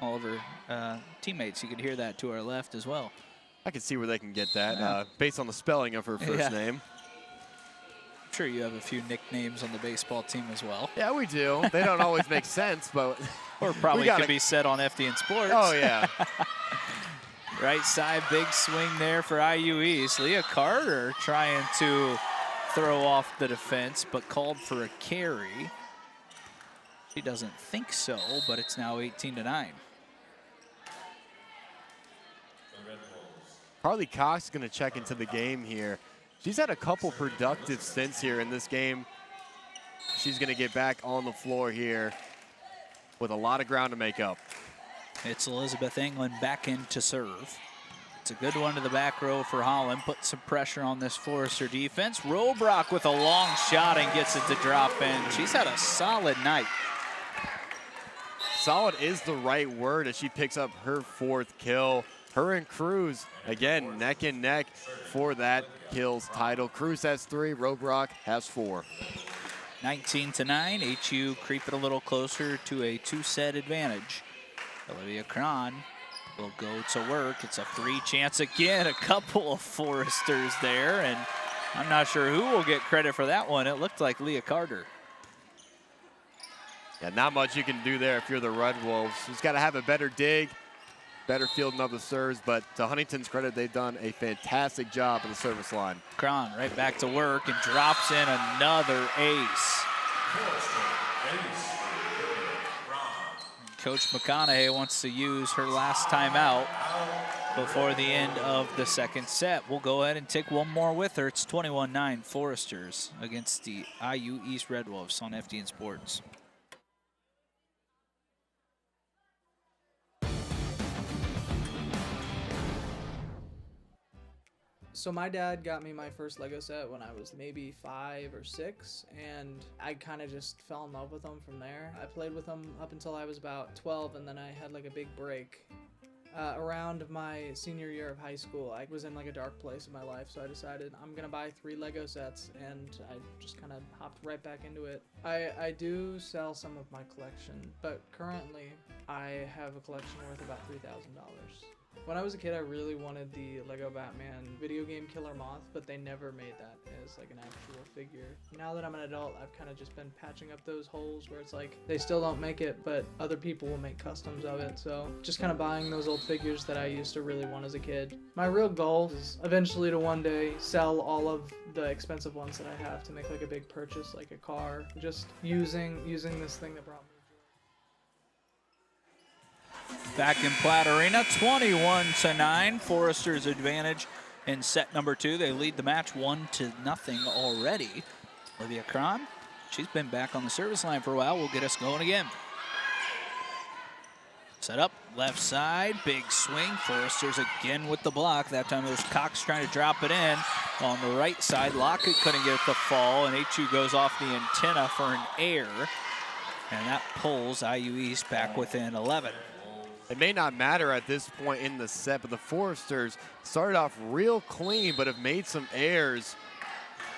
Speaker 3: All of her teammates. You could hear that to our left as well.
Speaker 4: I can see where they can get that based on the spelling of her first name.
Speaker 3: I'm sure you have a few nicknames on the baseball team as well.
Speaker 4: Yeah, we do. They don't always make sense, but
Speaker 3: or probably could be said on FDN Sports.
Speaker 4: Oh, yeah.
Speaker 3: Right side, big swing there for IU East. Leah Carter trying to throw off the defense, but called for a carry. She doesn't think so, but it's now 18-9.
Speaker 4: Harley Cox is going to check into the game here. She's had a couple productive stints here in this game. She's going to get back on the floor here with a lot of ground to make up.
Speaker 3: It's Elizabeth England back in to serve. It's a good one to the back row for Holland. Put some pressure on this Forester defense. Robrock with a long shot and gets it to drop in. She's had a solid night.
Speaker 4: Solid is the right word as she picks up her 4th kill. Her and Cruz, again, neck and neck for that kills title. Cruz has 3, Robrock has 4.
Speaker 3: 19-9, HU creeping a little closer to a 2-set advantage. Olivia Cron will go to work. It's a 3 chance again. A couple of Foresters there, and I'm not sure who will get credit for that one. It looked like Leah Carter.
Speaker 4: Yeah, not much you can do there if you're the Red Wolves. Just got to have a better dig, better fielding of the serves, but to Huntington's credit, they've done a fantastic job on the service line.
Speaker 3: Cron right back to work and drops in another ace. Coach McConaughey wants to use her last timeout before the end of the 2nd set. We'll go ahead and take one more with her. It's 21-9 Foresters against the IU East Red Wolves on FDN Sports.
Speaker 1: So my dad got me my first Lego set when I was maybe 5 or 6, and I kind of just fell in love with them from there. I played with them up until I was about 12, and then I had like a big break. Around my senior year of high school, I was in like a dark place in my life, so I decided I'm gonna buy 3 Lego sets, and I just kind of hopped right back into it. I do sell some of my collection, but currently I have a collection worth about $3,000. When I was a kid, I really wanted the Lego Batman video game Killer Moth, but they never made that as like an actual figure. Now that I'm an adult, I've kind of just been patching up those holes where it's like they still don't make it, but other people will make customs of it. So just kind of buying those old figures that I used to really want as a kid. My real goal is eventually to one day sell all of the expensive ones that I have to make like a big purchase, like a car. Just using this thing that brought me.
Speaker 3: Back in Platt Arena, 21-9, Foresters advantage in set number 2. They lead the match 1-0 already. Olivia Cron, she's been back on the service line for a while, will get us going again. Set up, left side, big swing. Foresters again with the block. That time it was Cox trying to drop it in. On the right side, Lockett couldn't get it to fall, and HU goes off the antenna for an air. And that pulls IU East back within 11.
Speaker 4: It may not matter at this point in the set, but the Foresters started off real clean, but have made some errors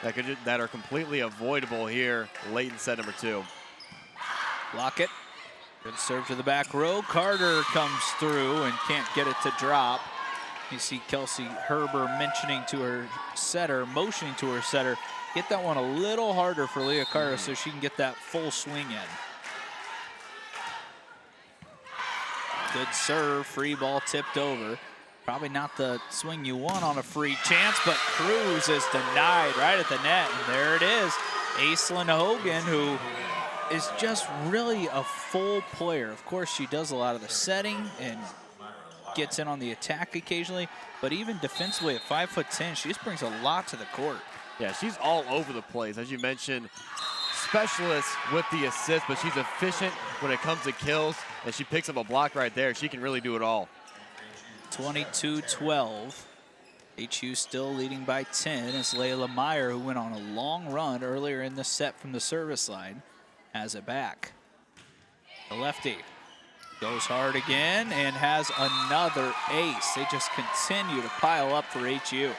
Speaker 4: that are completely avoidable here late in set number 2.
Speaker 3: Lockett, good serve to the back row. Carter comes through and can't get it to drop. You see Kelsey Herber motioning to her setter, get that one a little harder for Leah Carter so she can get that full swing in. Good serve, free ball tipped over. Probably not the swing you want on a free chance, but Cruz is denied right at the net. And there it is, Aislinn Hogan, who is just really a full player. Of course, she does a lot of the setting and gets in on the attack occasionally, but even defensively at 5'10", she just brings a lot to the court.
Speaker 4: Yeah, she's all over the place. As you mentioned, specialist with the assist, but she's efficient when it comes to kills, and she picks up a block right there. She can really do it all.
Speaker 3: 22-12. HU still leading by 10 as Layla Meyer, who went on a long run earlier in the set from the service line, has it back. The lefty goes hard again and has another ace. They just continue to pile up for HU.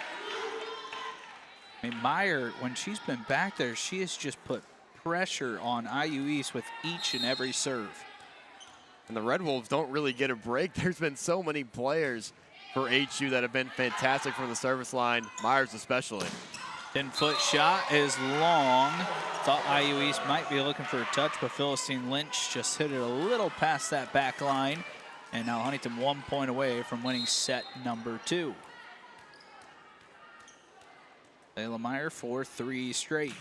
Speaker 3: I mean, Meyer, when she's been back there, she has just put pressure on IU East with each and every serve.
Speaker 4: And the Red Wolves don't really get a break. There's been so many players for HU that have been fantastic from the service line, Myers especially.
Speaker 3: 10-foot shot is long. Thought IU East might be looking for a touch, but Philistine Lynch just hit it a little past that back line. And now Huntington 1 point away from winning set number 2. Layla Meyer 4-3 straight.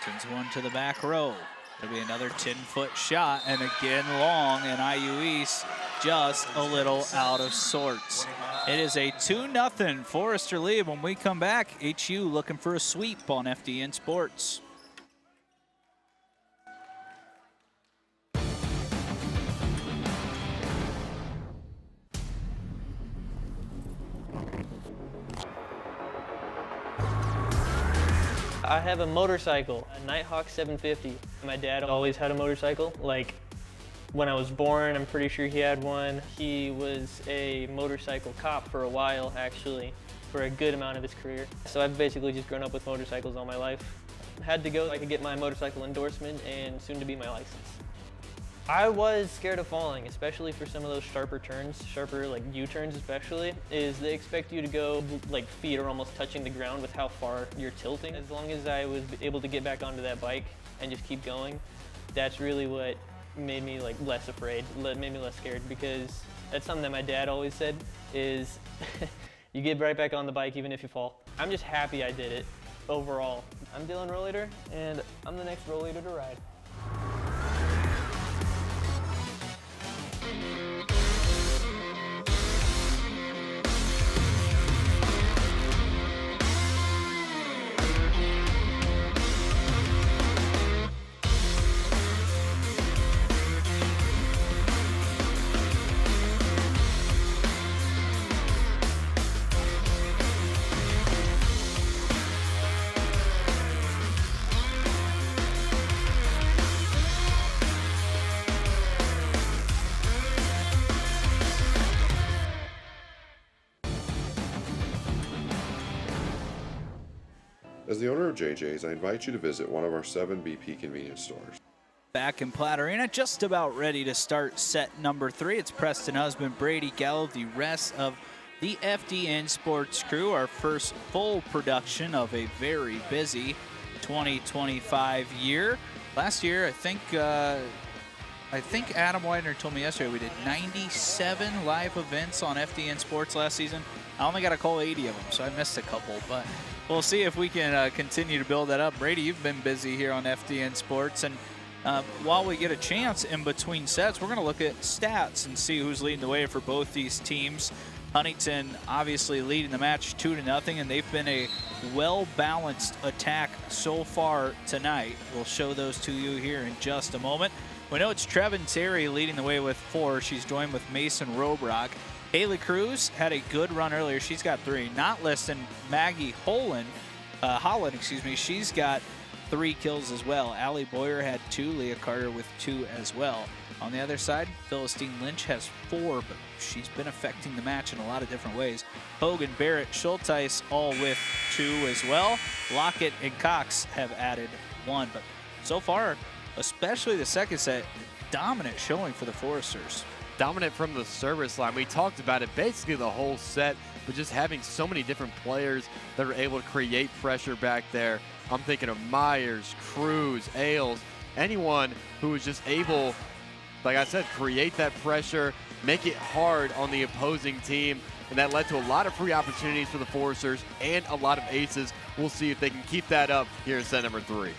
Speaker 3: Sends one to the back row. It'll be another 10-foot shot, and again long, and IU East just a little out of sorts. It is a 2-0 Forester lead. When we come back, HU looking for a sweep on FDN Sports.
Speaker 7: I have a motorcycle, a Nighthawk 750. My dad always had a motorcycle. Like, when I was born, I'm pretty sure he had one. He was a motorcycle cop for a while, actually, for a good amount of his career. So I've basically just grown up with motorcycles all my life. Had to go so I could get my motorcycle endorsement and soon to be my license. I was scared of falling, especially for some of those sharper turns, like U-turns especially, is they expect you to go like feet are almost touching the ground with how far you're tilting. As long as I was able to get back onto that bike and just keep going, that's really what made me like less afraid, made me less scared, because that's something that my dad always said is you get right back on the bike even if you fall. I'm just happy I did it overall. I'm Dylan Rollator, and I'm the next Rollator to ride.
Speaker 6: the owner of JJ's, I invite you to visit one of our 7 BP convenience stores.
Speaker 3: Back in Platte Arena, just about ready to start set number 3. It's Preston Husband, Brady Gallo, the rest of the FDN Sports crew. Our first full production of a very busy 2025 year. Last year, I think Adam Widener told me yesterday we did 97 live events on FDN Sports last season. I only got to call 80 of them, so I missed a couple, but we'll see if we can continue to build that up. Brady, you've been busy here on FDN Sports, and while we get a chance in between sets, we're going to look at stats and see who's leading the way for both these teams. Huntington obviously leading the match 2-0, and they've been a well-balanced attack so far tonight. We'll show those to you here in just a moment. We know it's Trevin Terry leading the way with 4. She's joined with Mason Robrock. Haley Cruz had a good run earlier. She's got 3. Not listed Maggie Holland, she's got 3 kills as well. Allie Boyer had 2, Leah Carter with 2 as well. On the other side, Philistine Lynch has 4, but she's been affecting the match in a lot of different ways. Hogan, Barrett, Schulteis all with 2 as well. Lockett and Cox have added 1, but so far, especially the second set, dominant showing for the Foresters.
Speaker 4: Dominant from the service line. We talked about it basically the whole set, but just having so many different players that are able to create pressure back there. I'm thinking of Myers, Cruz, Ailes, anyone who is just able, like I said, create that pressure, make it hard on the opposing team, and that led to a lot of free opportunities for the Foresters and a lot of aces. We'll see if they can keep that up here in set number 3.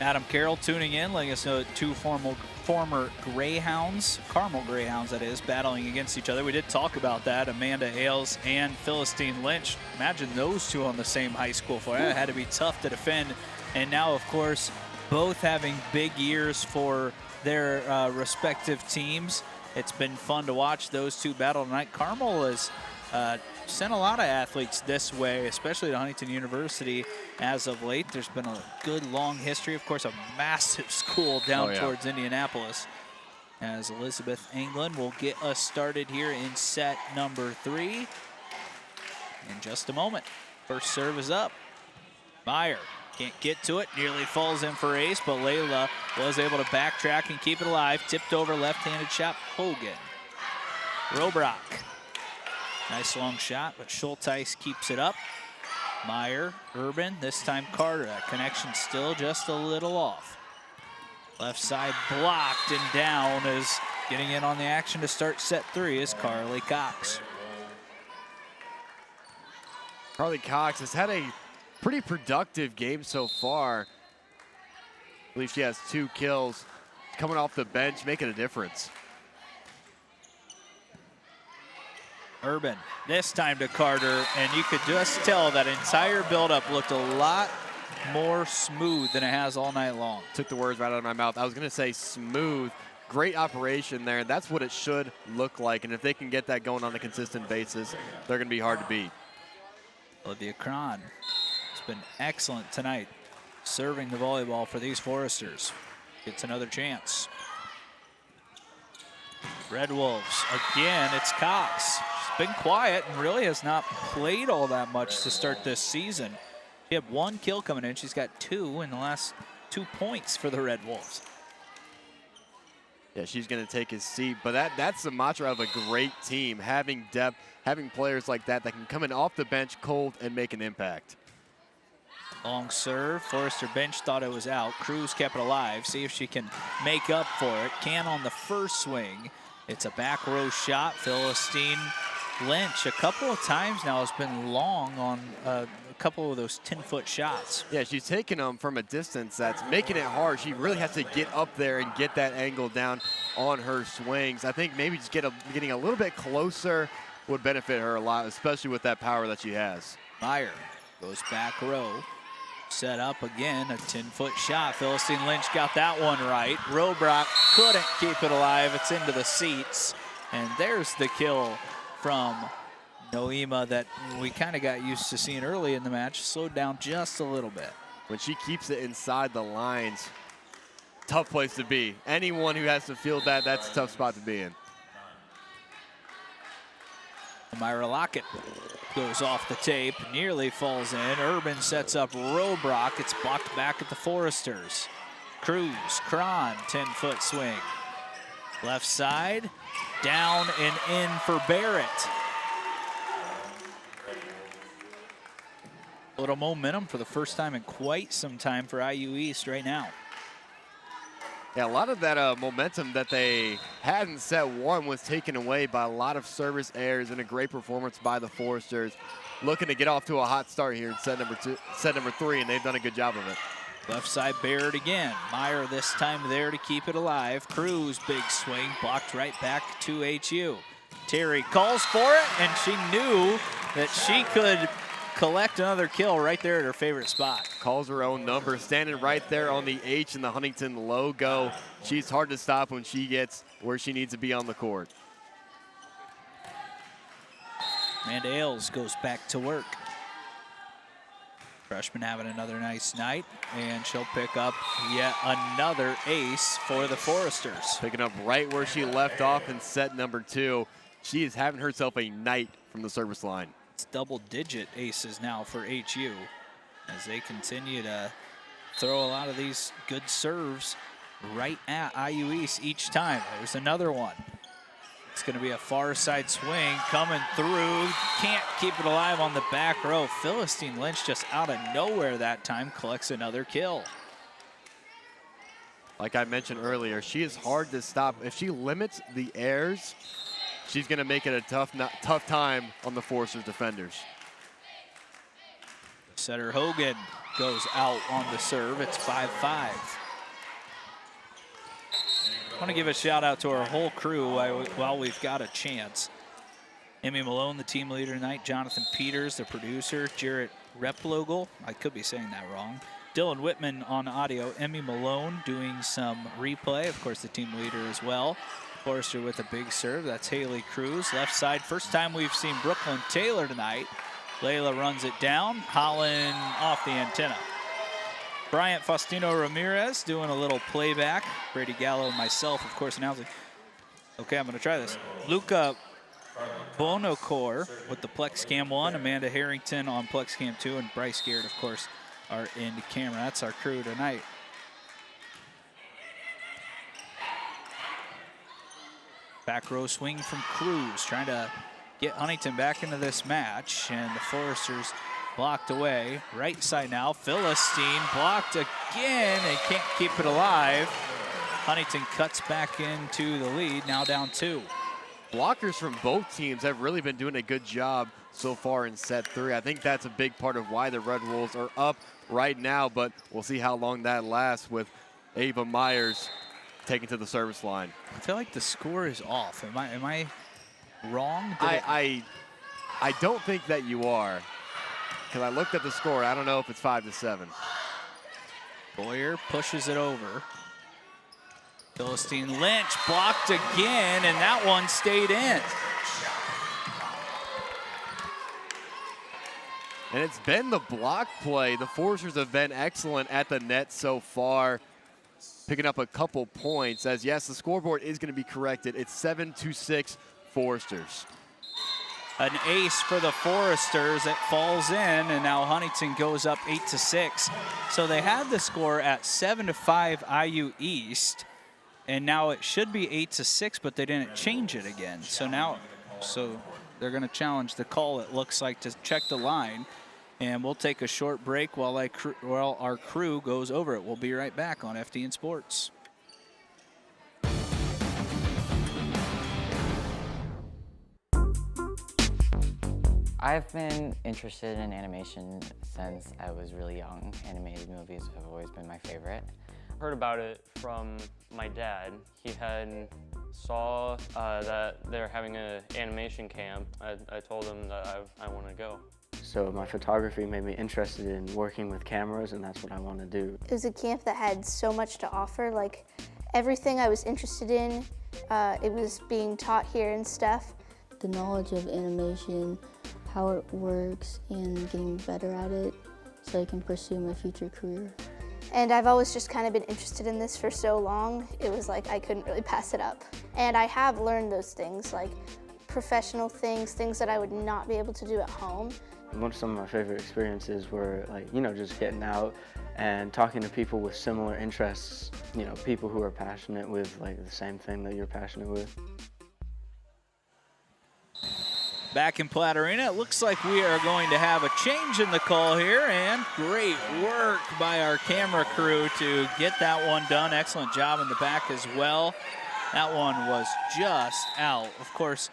Speaker 3: Adam Carroll tuning in, letting us know that 2 former Greyhounds, Carmel Greyhounds that is, battling against each other. We did talk about that, Amanda Ailes and Philistine Lynch. Imagine those 2 on the same high school floor. That had to be tough to defend. And now, of course, both having big years for their respective teams. It's been fun to watch those 2 battle tonight. Carmel has sent a lot of athletes this way, especially to Huntington University as of late. There's been a good long history. Of course, a massive school down towards Indianapolis. As Elizabeth England will get us started here in set number 3 in just a moment. First serve is up. Meyer can't get to it, nearly falls in for ace, but Layla was able to backtrack and keep it alive. Tipped over, left-handed shot, Hogan. Robrock. Nice long shot, but Schulteis keeps it up. Meyer, Urban, this time Carter. That connection still just a little off. Left side blocked, and down is getting in on the action to start set 3 is Carly Cox.
Speaker 4: Carly Cox has had a pretty productive game so far. I believe she has 2 kills. Coming off the bench, making a difference.
Speaker 3: Urban, this time to Carter, and you could just tell that entire buildup looked a lot more smooth than it has all night long.
Speaker 4: Took the words right out of my mouth. I was going to say smooth. Great operation there. That's what it should look like, and if they can get that going on a consistent basis, they're going to be hard to beat.
Speaker 3: Olivia Cron has been excellent tonight, serving the volleyball for these Foresters. Gets another chance. Red Wolves, again, it's Cox. She's been quiet and really has not played all that much to start this season. She had 1 kill coming in. She's got 2 in the last 2 points for the Red Wolves.
Speaker 4: Yeah, she's going to take his seat, but that's the mantra of a great team, having depth, having players like that can come in off the bench cold and make an impact.
Speaker 3: Long serve. Forrester bench thought it was out. Cruz kept it alive. See if she can make up for it. Can on the first swing. It's a back row shot. Philistine Lynch a couple of times now has been long on a couple of those 10-foot shots.
Speaker 4: Yeah, she's taking them from a distance that's making it hard. She really has to get up there and get that angle down on her swings. I think maybe just getting a little bit closer would benefit her a lot, especially with that power that she has.
Speaker 3: Meyer goes back row. Set up again, a 10-foot shot. Philistine Lynch got that one right. Robrock couldn't keep it alive. It's into the seats. And there's the kill from Noema that we kind of got used to seeing early in the match. Slowed down just a little bit.
Speaker 4: When she keeps it inside the lines, tough place to be. Anyone who has to field that, that's a tough spot to be in.
Speaker 3: Myra Lockett goes off the tape, nearly falls in. Urban sets up Robrock. It's blocked back at the Foresters. Cruz, Cron, 10-foot swing. Left side, down and in for Barrett. A little momentum for the first time in quite some time for IU East right now.
Speaker 4: Yeah, a lot of that momentum that they had in set one was taken away by a lot of service errors and a great performance by the Foresters. Looking to get off to a hot start here in set number three, and they've done a good job of it.
Speaker 3: Left side Barrett again. Meyer this time there to keep it alive. Cruz, big swing, blocked right back to HU. Terry calls for it, and she knew that she could collect another kill right there at her favorite spot.
Speaker 4: Calls her own number, standing right there on the H and the Huntington logo. She's hard to stop when she gets where she needs to be on the court.
Speaker 3: Amanda Ailes goes back to work. Freshman having another nice night, and she'll pick up yet another ace for the Foresters.
Speaker 4: Picking up right where she left off in set number two. She is having herself a night from the service line.
Speaker 3: It's double-digit aces now for HU as they continue to throw a lot of these good serves right at IU East each time. There's another one. It's going to be a far side swing coming through. Can't keep it alive on the back row. Philistine Lynch just out of nowhere that time collects another kill.
Speaker 4: Like I mentioned earlier, she is hard to stop. If she limits the airs, she's going to make it a tough time on the Foresters defenders.
Speaker 3: Setter Hogan goes out on the serve. It's 5-5. I want to give a shout out to our whole crew while we've got a chance. Emmy Malone, the team leader tonight. Jonathan Peters, the producer. Jarrett Replogel, I could be saying that wrong. Dylan Whitman on audio. Emmy Malone doing some replay. Of course, the team leader as well. Forrester with a big serve. That's Haley Cruz. Left side, first time we've seen Brooklyn Taylor tonight. Layla runs it down. Holland off the antenna. Bryant Faustino Ramirez doing a little playback. Brady Gallo and myself, of course, announcing. Okay, I'm going to try this. Luca Bonocor with the Plex Cam 1. Amanda Harrington on Plex Cam 2. And Bryce Garrett, of course, are in the camera. That's our crew tonight. Back row swing from Cruz, trying to get Huntington back into this match, and the Foresters blocked away. Right side now, Philistine blocked again and can't keep it alive. Huntington cuts back into the lead, now down 2.
Speaker 4: Blockers from both teams have really been doing a good job so far in set 3. I think that's a big part of why the Red Wolves are up right now, but we'll see how long that lasts with Ava Myers taken to the service line.
Speaker 3: I feel like the score is off. Am I wrong?
Speaker 4: I don't think that you are, because I looked at the score. I don't know if it's 5-7.
Speaker 3: Boyer pushes it over. Philistine Lynch blocked again, and that one stayed in.
Speaker 4: And it's been the block play. The Foresters have been excellent at the net so far, picking up a couple points. As yes, the scoreboard is going to be corrected. It's 7-6 Foresters.
Speaker 3: An ace for the Foresters. It falls in, and now Huntington goes up 8-6. So they had the score at 7-5 IU East, and now it should be 8-6, but they didn't change it again. So now, they're going to challenge the call, it looks like, to check the line. And we'll take a short break while our crew goes over it. We'll be right back on FDN Sports.
Speaker 8: I've been interested in animation since I was really young. Animated movies have always been my favorite.
Speaker 7: Heard about it from my dad. He had saw that they're having an animation camp. I told him that I want to go.
Speaker 9: So my photography made me interested in working with cameras, and that's what I want to do.
Speaker 10: It was a camp that had so much to offer, like everything I was interested in, it was being taught here and stuff.
Speaker 11: The knowledge of animation, how it works, and getting better at it so I can pursue my future career.
Speaker 10: And I've always just kind of been interested in this for so long, it was like I couldn't really pass it up. And I have learned those things, like professional things that I would not be able to do at home.
Speaker 9: One of some of my favorite experiences were like, you know, just getting out and talking to people with similar interests, you know, people who are passionate with like the same thing that you're passionate with.
Speaker 3: Back in Platt Arena, it looks like we are going to have a change in the call here, and great work by our camera crew to get that one done. Excellent job in the back as well. That one was just out. Of course,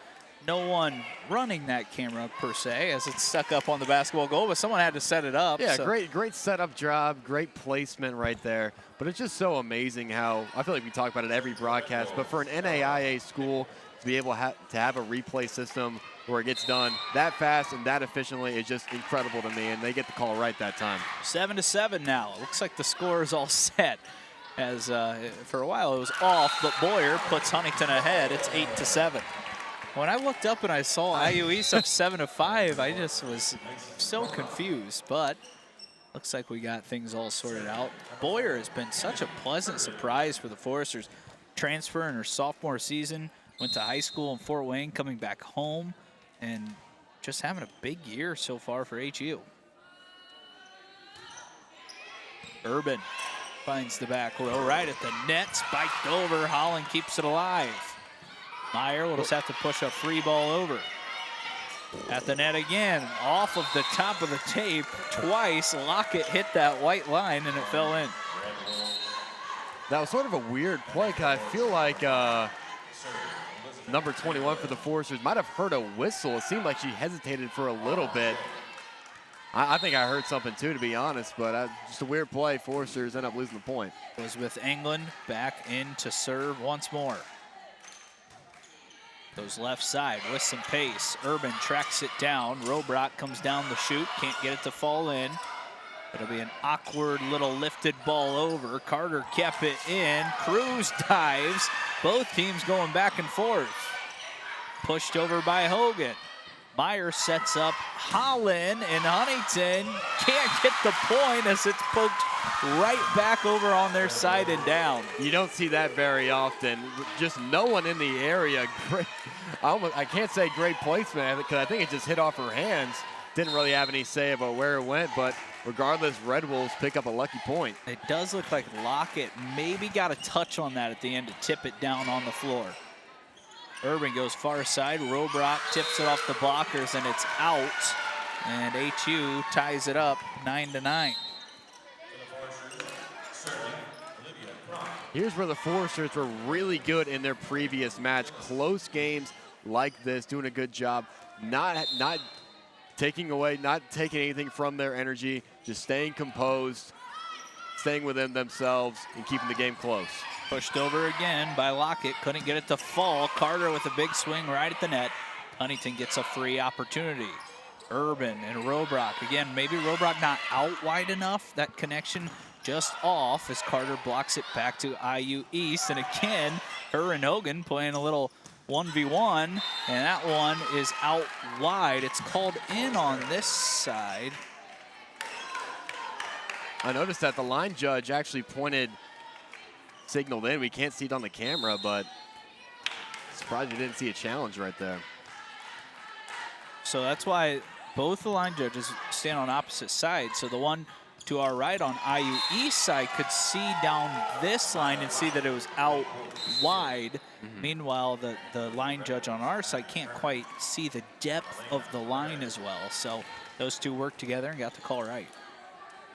Speaker 3: no one running that camera per se, as it's stuck up on the basketball goal, but someone had to set it up.
Speaker 4: Yeah,
Speaker 3: so.
Speaker 4: great setup job, great placement right there. But it's just so amazing how, I feel like we talk about it every broadcast, but for an NAIA school to be able to have a replay system where it gets done that fast and that efficiently is just incredible to me, and they get the call right that time.
Speaker 3: 7-7 now. It looks like the score is all set, as for a while it was off, but Boyer puts Huntington ahead. It's 8-7. When I looked up and I saw IU East up 7-5, I just was so confused, but looks like we got things all sorted out. Boyer has been such a pleasant surprise for the Foresters. Transfer in her sophomore season, went to high school in Fort Wayne, coming back home, and just having a big year so far for HU. Urban finds the back row right at the net, spiked over. Holland keeps it alive. Meyer will just have to push a free ball over. At the net again, off of the top of the tape twice. Lockett hit that white line and it fell in.
Speaker 4: That was sort of a weird play, because I feel like number 21 for the Foresters might have heard a whistle. It seemed like she hesitated for a little bit. I think I heard something too, to be honest, but just a weird play. Foresters end up losing the point.
Speaker 3: It was with England back in to serve once more. Goes left side with some pace. Urban tracks it down. Robrock comes down the chute, can't get it to fall in. It'll be an awkward little lifted ball over. Carter kept it in. Cruz dives. Both teams going back and forth. Pushed over by Hogan. Meyer sets up Holland, and Huntington can't get the point as it's poked right back over on their side and down.
Speaker 4: You don't see that very often. Just no one in the area. Great. I can't say great placement, because I think it just hit off her hands. Didn't really have any say about where it went, but regardless, Red Wolves pick up a lucky point.
Speaker 3: It does look like Lockett maybe got a touch on that at the end to tip it down on the floor. Urban goes far side. Robrock tips it off the blockers, and it's out. And HU ties it up 9-9.
Speaker 4: Here's where the Foresters were really good in their previous match. Close games like this, doing a good job. Not taking away, not taking anything from their energy, just staying composed, staying within themselves, and keeping the game close.
Speaker 3: Pushed over again by Lockett. Couldn't get it to fall. Carter with a big swing right at the net. Huntington gets a free opportunity. Urban and Robrock. Again, maybe Robrock not out wide enough. That connection just off as Carter blocks it back to IU East. And again, her and Hogan playing a little 1v1. And that one is out wide. It's called in on this side.
Speaker 4: I noticed that the line judge actually signaled in. We can't see it on the camera, but surprised you didn't see a challenge right there.
Speaker 3: So that's why both the line judges stand on opposite sides. So the one to our right on IU East side could see down this line and see that it was out wide. Meanwhile, the line judge on our side can't quite see the depth of the line as well. So those two worked together and got the call right.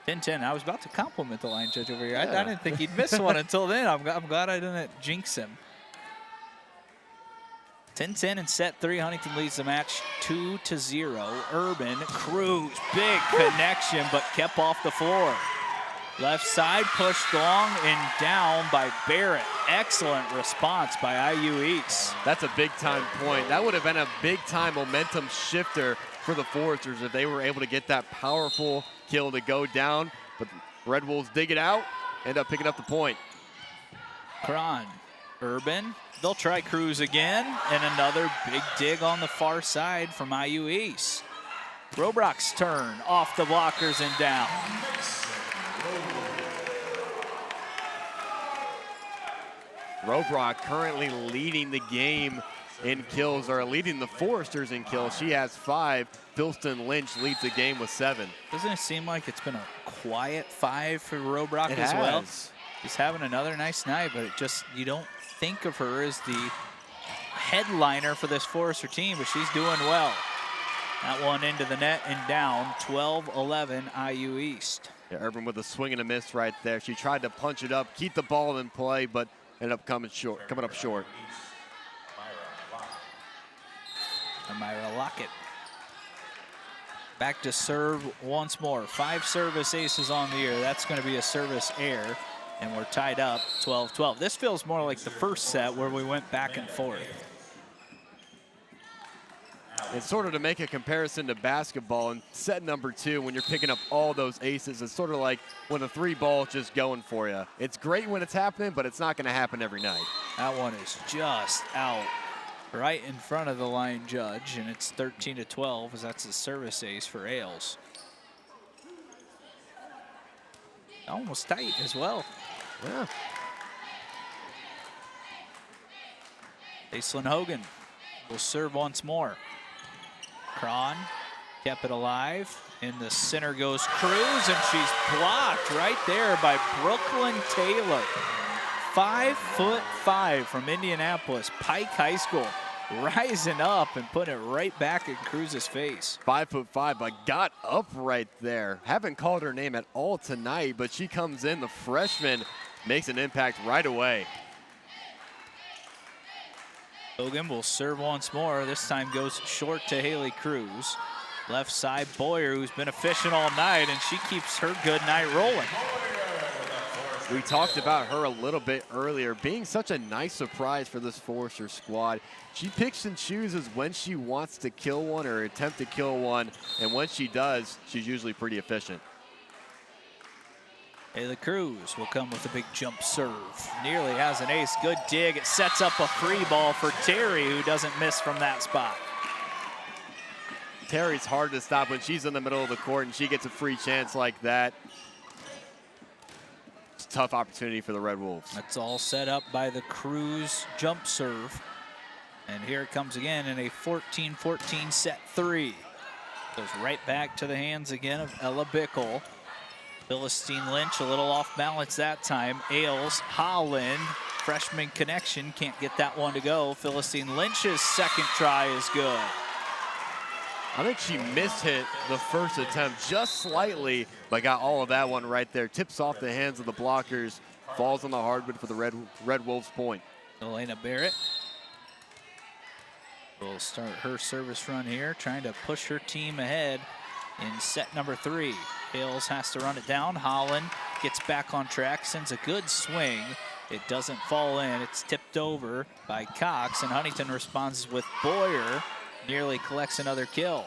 Speaker 3: 10-10. I was about to compliment the line judge over here.
Speaker 4: Yeah.
Speaker 3: I didn't think he'd miss one until then. I'm glad I didn't jinx him. 10-10 in set 3. Huntington leads the match 2-0. Urban, Cruz, big connection, but kept off the floor. Left side pushed long and down by Barrett. Excellent response by IU East.
Speaker 4: That's a big-time point. That would have been a big-time momentum shifter for the Foresters if they were able to get that powerful kill to go down. But Red Wolves dig it out, end up picking up the point.
Speaker 3: Cron, Urban. They'll try Cruz again, and another big dig on the far side from IU East. Robrock's turn, off the blockers and down.
Speaker 4: Robrock currently leading the game in kills, or leading the Foresters in kills. She has 5. Philston Lynch leads the game with 7.
Speaker 3: Doesn't it seem like it's been a quiet 5 for Robrock
Speaker 4: It
Speaker 3: as well?
Speaker 4: has.
Speaker 3: She's having another nice night, but it just, you don't think of her as the headliner for this Forester team, but she's doing well. That one into the net and down, 12-11 IU East.
Speaker 4: Yeah, Urban with a swing and a miss right there. She tried to punch it up, keep the ball in play, but ended up coming up short.
Speaker 3: Myra Lockett back to serve once more. 5 service aces on the year. That's going to be a service error, and we're tied up 12-12. This feels more like the first set where we went back and forth.
Speaker 4: And sort of to make a comparison to basketball, in set number 2, when you're picking up all those aces, it's sort of like when a 3-ball is just going for you. It's great when it's happening, but it's not going to happen every night.
Speaker 3: That one is just out right in front of the line judge, and it's 13-12 as that's a service ace for Ailes. Almost tight as well.
Speaker 4: Yeah.
Speaker 3: Aislinn Hogan will serve once more. Cron kept it alive. In the center goes Cruz, and she's blocked right there by Brooklyn Taylor. 5'5" from Indianapolis, Pike High School, rising up and putting it right back in Cruz's face.
Speaker 4: 5'5", but got up right there. Haven't called her name at all tonight, but she comes in, the freshman, makes an impact right away.
Speaker 3: Hogan will serve once more. This time goes short to Haley Cruz. Left side, Boyer, who's been efficient all night, and she keeps her good night rolling.
Speaker 4: We talked about her a little bit earlier, being such a nice surprise for this Forester squad. She picks and chooses when she wants to kill one or attempt to kill one, and when she does, she's usually pretty efficient.
Speaker 3: Haley Cruz will come with a big jump serve. Nearly has an ace, good dig. It sets up a free ball for Terry, who doesn't miss from that spot.
Speaker 4: Terry's hard to stop when she's in the middle of the court and she gets a free chance like that. It's a tough opportunity for the Red Wolves.
Speaker 3: That's all set up by the Cruz jump serve. And here it comes again in a 14-14 set 3. Goes right back to the hands again of Ella Bickle. Philistine Lynch a little off balance that time. Ailes, Holland, freshman connection, can't get that one to go. Philistine Lynch's second try is good.
Speaker 4: I think she mishit the first attempt just slightly, but got all of that one right there. Tips off the hands of the blockers, falls on the hardwood for the Red Wolves point.
Speaker 3: Elena Barrett will start her service run here, trying to push her team ahead in set number 3. Ailes has to run it down. Holland gets back on track, sends a good swing. It doesn't fall in. It's tipped over by Cox, and Huntington responds with Boyer. Nearly collects another kill.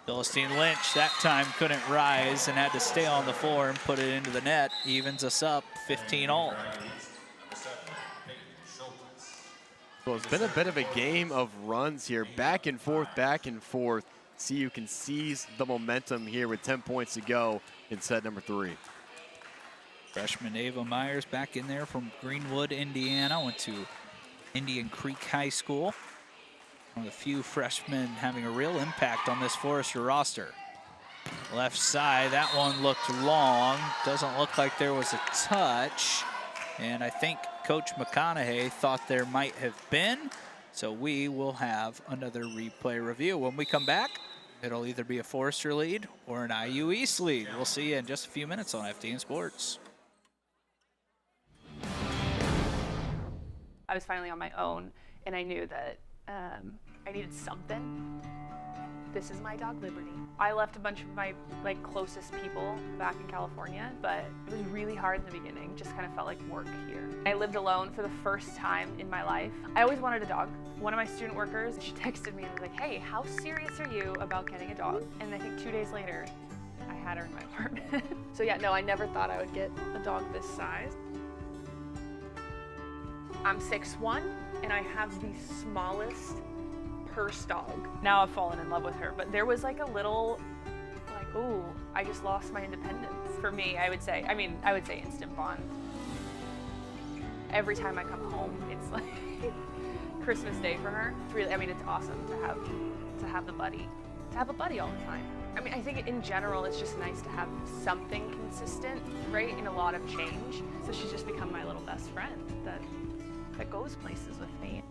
Speaker 3: Philistine Lynch that time couldn't rise and had to stay on the floor and put it into the net. Evens us up 15-all.
Speaker 4: Well, it's been a bit of a game of runs here, back and forth, back and forth. See, you can seize the momentum here with 10 points to go in set number 3.
Speaker 3: Freshman Ava Myers back in there from Greenwood, Indiana. Went to Indian Creek High School. One of the few freshmen having a real impact on this Forester roster. Left side, that one looked long. Doesn't look like there was a touch. And I think Coach McConaughey thought there might have been. So we will have another replay review. When we come back, it'll either be a Forester lead or an IU East lead. We'll see you in just a few minutes on FDN Sports.
Speaker 12: I was finally on my own, and I knew that I needed something. This is my dog, Liberty. I left a bunch of my closest people back in California, but it was really hard in the beginning. Just kind of felt like work here. I lived alone for the first time in my life. I always wanted a dog. One of my student workers, she texted me and was like, hey, how serious are you about getting a dog? And I think 2 days later, I had her in my apartment. So yeah, no, I never thought I would get a dog this size. I'm 6'1", and I have the smallest purse dog. Now I've fallen in love with her, but there was like a little, ooh, I just lost my independence. For me, I would say instant bond. every time I come home, it's like Christmas Day for her. It's really, I mean, it's awesome to have a buddy all the time. I mean, I think in general, it's just nice to have something consistent, right, in a lot of change. So she's just become my little best friend that goes places with me.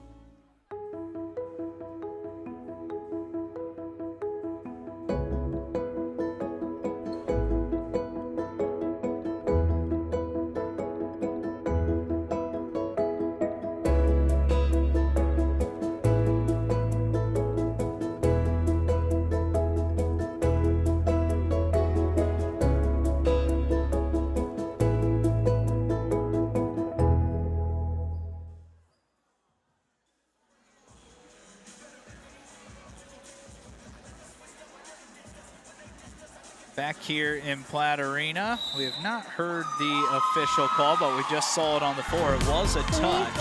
Speaker 3: Back here in Platt Arena, we have not heard the official call, but we just saw it on the floor. It was a touch.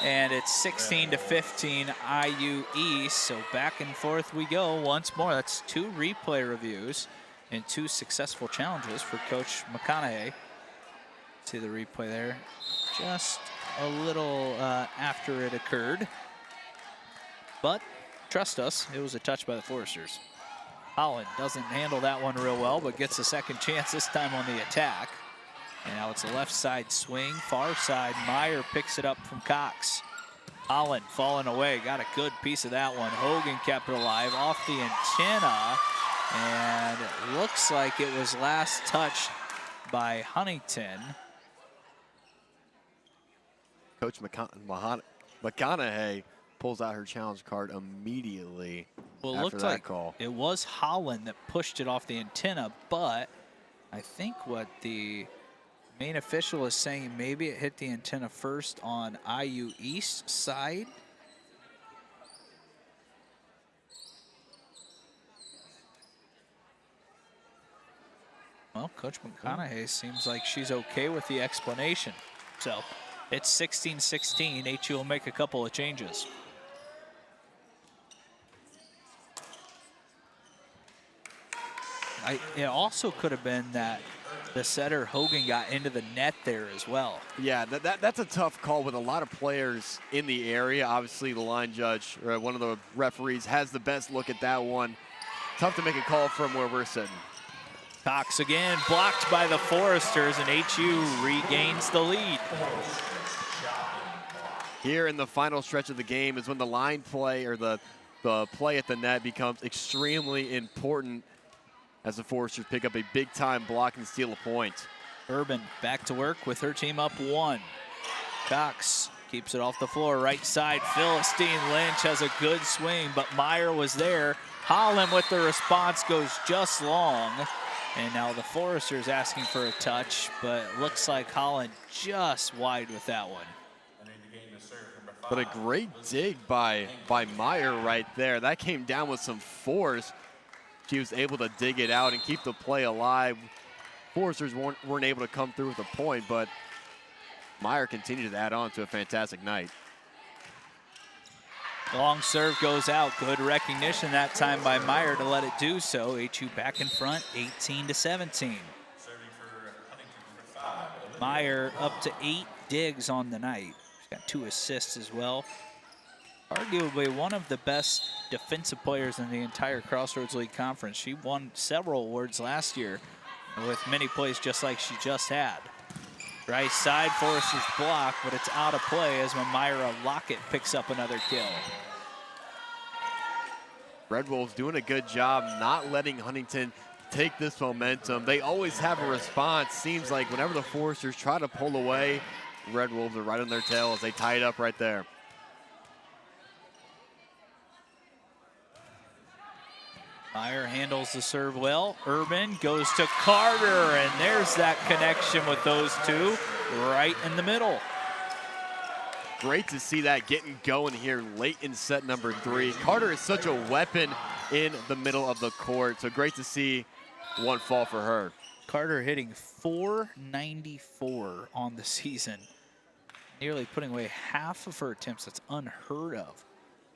Speaker 3: And it's 16-15 IU East, so back and forth we go once more. That's 2 replay reviews and 2 successful challenges for Coach McConaughey. See the replay there, just a little after it occurred. But trust us, it was a touch by the Foresters. Holland doesn't handle that one real well, but gets a second chance this time on the attack. And now it's a left side swing, far side. Meyer picks it up from Cox. Holland falling away, got a good piece of that one. Hogan kept it alive off the antenna, and it looks like it was last touched by Huntington.
Speaker 4: Coach McConaughey pulls out her challenge card immediately after that call.
Speaker 3: It was Holland that pushed it off the antenna, but I think what the main official is saying, maybe it hit the antenna first on IU East side. Well, Coach McConaughey seems like she's okay with the explanation. So it's 16-16. HU will make a couple of changes. It also could have been that the setter Hogan got into the net there as well.
Speaker 4: Yeah, that's a tough call with a lot of players in the area. Obviously, the line judge, or one of the referees, has the best look at that one. Tough to make a call from where we're sitting.
Speaker 3: Cox again, blocked by the Foresters, and HU regains the lead.
Speaker 4: Here in the final stretch of the game is when the line play, or the play at the net, becomes extremely important as the Foresters pick up a big-time block and steal a point.
Speaker 3: Urban back to work with her team up 1. Cox keeps it off the floor, right side. Philistine Lynch has a good swing, but Meyer was there. Holland with the response goes just long. And now the Foresters asking for a touch, but it looks like Holland just wide with that one.
Speaker 4: But a great dig by Meyer right there. That came down with some force. She was able to dig it out and keep the play alive. Foresters weren't able to come through with a point, but Meyer continued to add on to a fantastic night.
Speaker 3: Long serve goes out. Good recognition that time by Meyer to let it do so. HU back in front, 18-17. Meyer up to 8 digs on the night. She's got 2 assists as well. Arguably one of the best defensive players in the entire Crossroads League Conference. She won several awards last year with many plays just like she just had. Right side, Foresters block, but it's out of play as Myra Lockett picks up another kill.
Speaker 4: Red Wolves doing a good job not letting Huntington take this momentum. They always have a response. Seems like whenever the Foresters try to pull away, Red Wolves are right on their tail as they tie it up right there.
Speaker 3: Meyer handles the serve well. Urban goes to Carter, and there's that connection with those two right in the middle.
Speaker 4: Great to see that getting going here late in set number 3. Carter is such a weapon in the middle of the court, so great to see one fall for her.
Speaker 3: Carter hitting .494 on the season, nearly putting away half of her attempts. That's unheard of.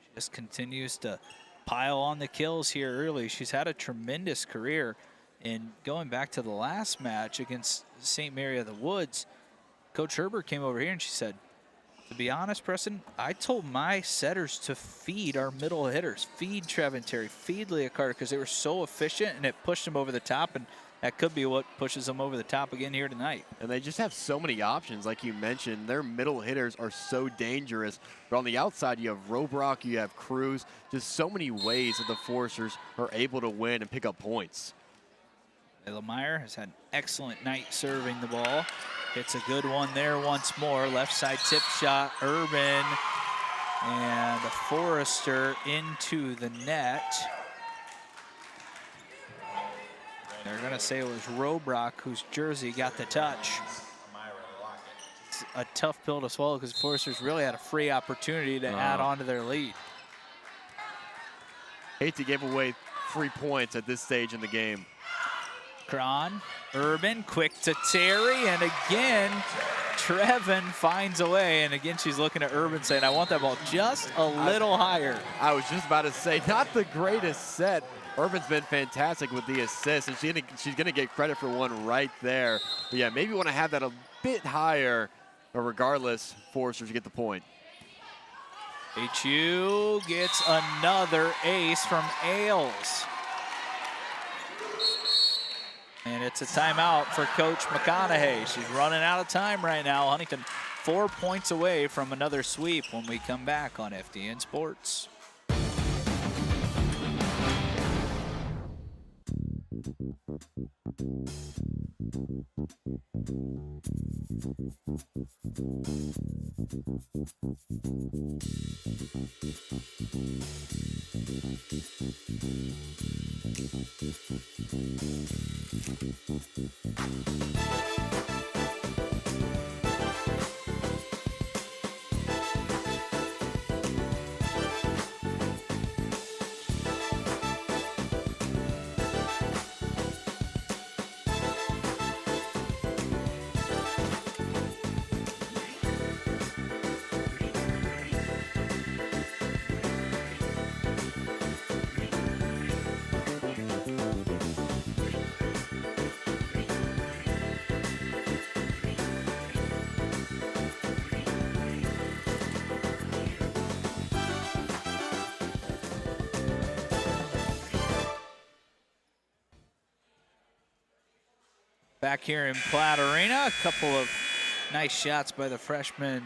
Speaker 3: She just continues to pile on the kills here early. She's had a tremendous career, and going back to the last match against St. Mary of the Woods, Coach Herbert came over here and she said, to be honest, Preston, I told my setters to feed our middle hitters, feed Trevin Terry, feed Leah Carter, because they were so efficient and it pushed them over the top, and that could be what pushes them over the top again here tonight.
Speaker 4: And they just have so many options, like you mentioned. Their middle hitters are so dangerous. But on the outside, you have Robrock, you have Cruz, just so many ways that the Forcers are able to win and pick up points.
Speaker 3: Layla Meyer has had an excellent night serving the ball. Hits a good one there once more. Left side tip shot, Urban, and the Forrester into the net. They're gonna say it was Robrock whose jersey got the touch. It's a tough pill to swallow because Foresters really had a free opportunity to add on to their lead.
Speaker 4: Hate to give away 3 points at this stage in the game.
Speaker 3: Cron, Urban, quick to Terry, and again, Trevin finds a way, and again, she's looking at Urban saying, I want that ball just a little higher.
Speaker 4: I was just about to say, not the greatest set. Urban's been fantastic with the assist, and she's gonna get credit for one right there. But yeah, maybe want to have that a bit higher, but regardless, Foresters get the point.
Speaker 3: HU gets another ace from Ailes. And it's a timeout for Coach McConaughey. She's running out of time right now. Huntington 4 points away from another sweep when we come back on FDN Sports. Back here in Platt Arena, a couple of nice shots by the freshman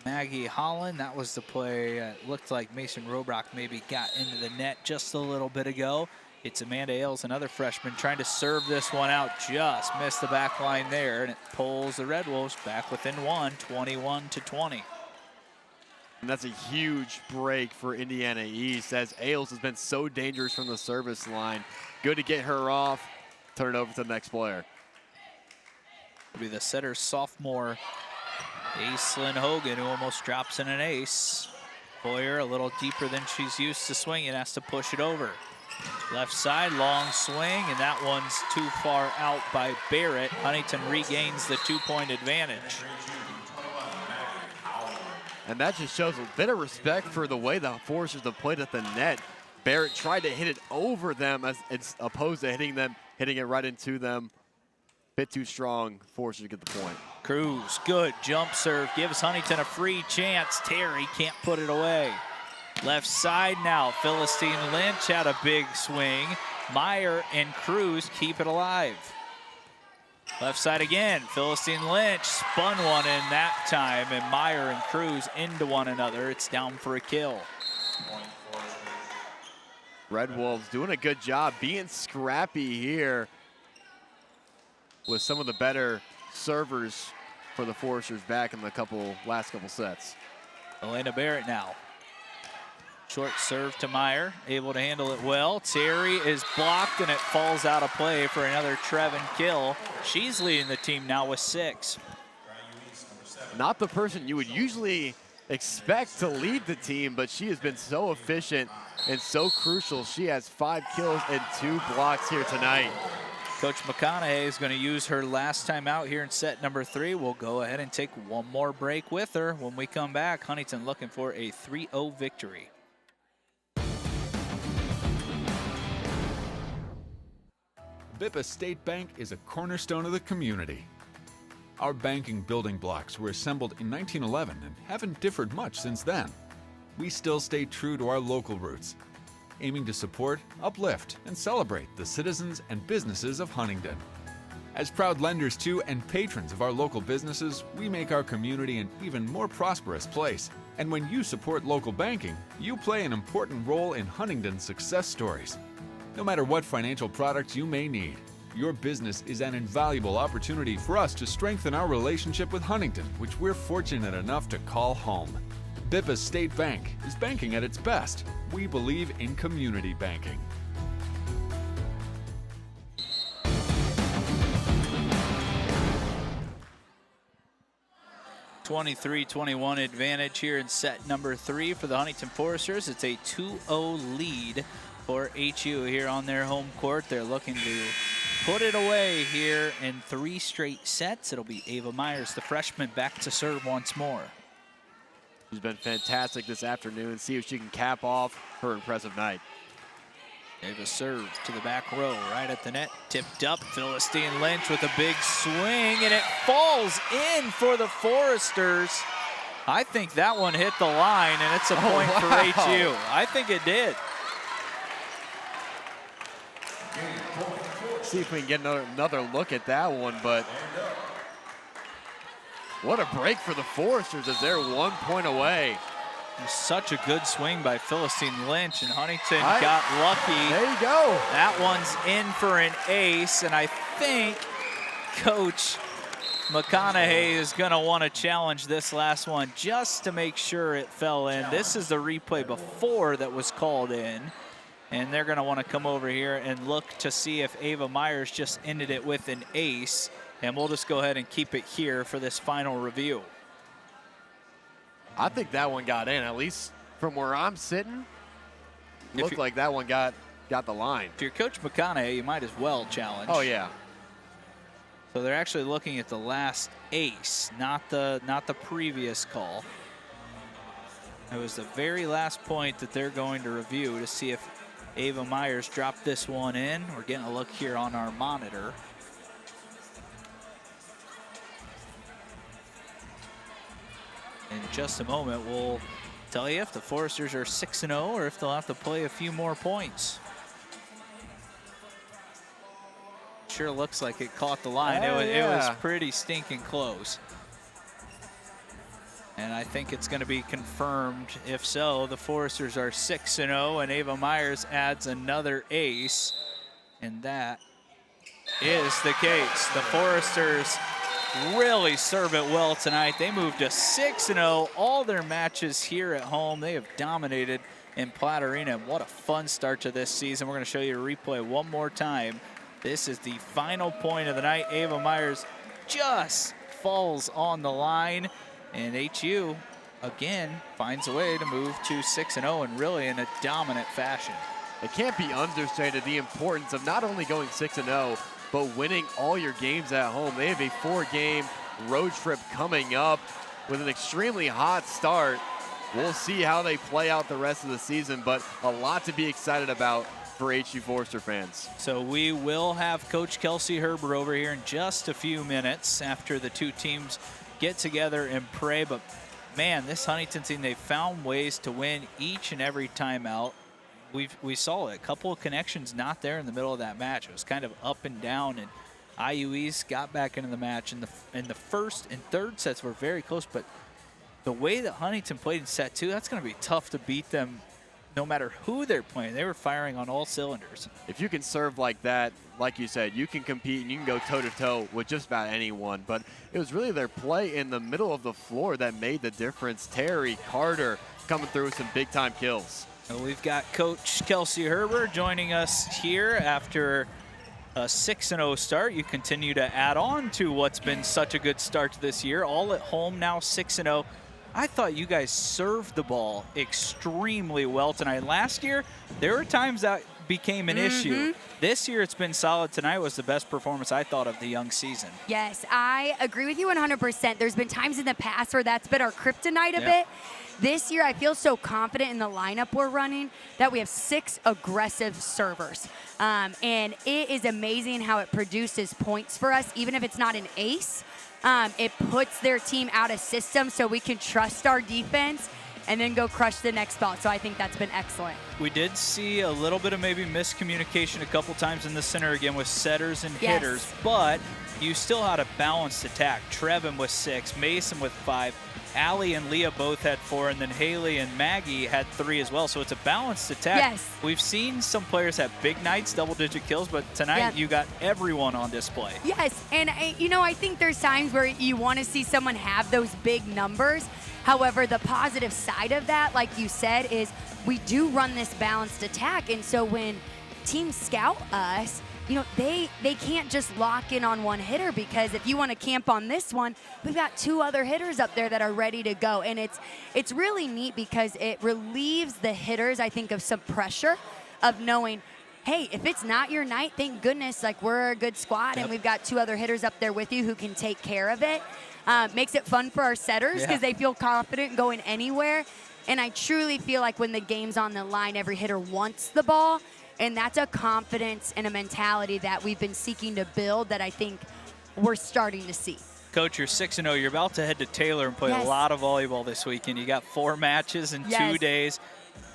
Speaker 3: Maggie Holland. That was the play. It looked like Mason Robrock maybe got into the net just a little bit ago. It's Amanda Ailes, another freshman, trying to serve this one out. Just missed the back line there, and it pulls the Red Wolves back within one, 21-20.
Speaker 4: And that's a huge break for Indiana East, as Ailes has been so dangerous from the service line. Good to get her off. Turn it over to the next player.
Speaker 3: It'll be the setter sophomore, Aislinn Hogan, who almost drops in an ace. Boyer a little deeper than she's used to swinging, has to push it over. Left side, long swing, and that one's too far out by Barrett. Huntington regains the 2-point advantage.
Speaker 4: And that just shows a bit of respect for the way the Foresters have played at the net. Barrett tried to hit it over them as opposed to hitting it right into them. Bit too strong. Foresters get the point.
Speaker 3: Cruz, good jump serve, gives Huntington a free chance. Terry can't put it away. Left side now, Philistine Lynch had a big swing. Meyer and Cruz keep it alive. Left side again, Philistine Lynch spun one in that time, and Meyer and Cruz into one another. It's down for a kill.
Speaker 4: Red Wolves doing a good job being scrappy here with some of the better servers for the Foresters back in the last couple sets.
Speaker 3: Elena Barrett now. Short serve to Meyer, able to handle it well. Terry is blocked, and it falls out of play for another Trevin kill. She's leading the team now with 6.
Speaker 4: Not the person you would usually expect to lead the team, but she has been so efficient and so crucial. She has 5 kills and 2 blocks here tonight.
Speaker 3: Coach McConaughey is going to use her last time out here in set number 3. We'll go ahead and take one more break with her. When we come back, Huntington looking for a 3-0 victory.
Speaker 5: Bippa State Bank is a cornerstone of the community. Our banking building blocks were assembled in 1911 and haven't differed much since then. We still stay true to our local roots, aiming to support, uplift, and celebrate the citizens and businesses of Huntington. As proud lenders to and patrons of our local businesses, we make our community an even more prosperous place. And when you support local banking, you play an important role in Huntington's success stories. No matter what financial products you may need, your business is an invaluable opportunity for us to strengthen our relationship with Huntington, which we're fortunate enough to call home. Bippa's State Bank is banking at its best. We believe in community banking.
Speaker 3: (23-21) advantage here in set number 3 for the Huntington Foresters. It's a 2-0 lead for HU here on their home court. They're looking to put it away here in 3 straight sets. It'll be Ava Myers, the freshman, back to serve once more.
Speaker 4: She's been fantastic this afternoon. See if she can cap off her impressive night.
Speaker 3: Ava serve to the back row, right at the net, tipped up. Philistine Lynch with a big swing, and it falls in for the Foresters. I think that one hit the line, and it's a point for HU. I think it did.
Speaker 4: See if we can get another look at that one, but what a break for the Foresters as they're 1 point away.
Speaker 3: Such a good swing by Philistine Lynch, and Huntington got lucky.
Speaker 4: There you go.
Speaker 3: That one's in for an ace, and I think Coach McConaughey is going to want to challenge this last one just to make sure it fell in. This is the replay before that was called in, and they're going to want to come over here and look to see if Ava Myers just ended it with an ace, and we'll just go ahead and keep it here for this final review.
Speaker 4: I think that one got in, at least from where I'm sitting. Looked like that one got the line.
Speaker 3: If you're Coach McConaughey, you might as well challenge.
Speaker 4: Oh, yeah.
Speaker 3: So they're actually looking at the last ace, not the previous call. It was the very last point that they're going to review to see if Ava Myers dropped this one in. We're getting a look here on our monitor. In just a moment, we'll tell you if the Foresters are 6-0 or if they'll have to play a few more points. Sure looks like it caught the line. It was pretty stinking close. And I think it's going to be confirmed. If so, the Foresters are 6-0, and Ava Myers adds another ace. And that is the case. The Foresters really serve it well tonight. They moved to 6-0 all their matches here at home. They have dominated in Platte Arena. What a fun start to this season. We're going to show you a replay one more time. This is the final point of the night. Ava Myers just falls on the line, and HU again finds a way to move to 6-0 and really in a dominant fashion.
Speaker 4: It can't be understated the importance of not only going 6-0, but winning all your games at home. They have a 4-game road trip coming up with an extremely hot start. We'll see how they play out the rest of the season, but a lot to be excited about for HU Forester fans.
Speaker 3: So we will have Coach Kelsey Herber over here in just a few minutes after the two teams get together and pray. But man, this Huntington team, they found ways to win each and every time out. We saw it, a couple of connections not there in the middle of that match. It was kind of up and down, and IU East got back into the match. And the first and third sets were very close, but the way that Huntington played in set 2, that's going to be tough to beat them no matter who they're playing. They were firing on all cylinders.
Speaker 4: If you can serve like that, like you said, you can compete and you can go toe-to-toe with just about anyone. But it was really their play in the middle of the floor that made the difference. Terry, Carter coming through with some big-time kills.
Speaker 3: Well, we've got Coach Kelsey Herber joining us here after a 6-0 start. You continue to add on to what's been such a good start to this year. All at home now, 6-0. I thought you guys served the ball extremely well tonight. Last year, there were times that became an issue. This year it's been solid. Tonight was the best performance I thought of the young season.
Speaker 13: Yes, I agree with you 100%. There's been times in the past where that's been our kryptonite a bit. This year, I feel so confident in the lineup we're running that we have 6 aggressive servers. And it is amazing how it produces points for us, even if it's not an ace. It puts their team out of system so we can trust our defense and then go crush the next spot. So I think that's been excellent.
Speaker 3: We did see a little bit of maybe miscommunication a couple times in the center again with setters and hitters, but you still had a balanced attack. Trevin with 6, Mason with 5, Allie and Leah both had 4, and then Haley and Maggie had 3 as well. So it's a balanced attack.
Speaker 13: Yes.
Speaker 3: We've seen some players have big nights, double-digit kills, but tonight you got everyone on display.
Speaker 13: Yes, and I think there's times where you want to see someone have those big numbers. However, the positive side of that, like you said, is we do run this balanced attack, and so when teams scout us, they can't just lock in on one hitter, because if you want to camp on this one, we've got 2 other hitters up there that are ready to go. And it's really neat because it relieves the hitters, I think, of some pressure of knowing, hey, if it's not your night, thank goodness, like, we're a good squad and we've got 2 other hitters up there with you who can take care of it. Makes it fun for our setters because they feel confident going anywhere. And I truly feel like when the game's on the line, every hitter wants the ball. And that's a confidence and a mentality that we've been seeking to build that I think we're starting to see.
Speaker 3: Coach, you're 6-0. You're about to head to Taylor and play a lot of volleyball this weekend. You got 4 matches in 2 days.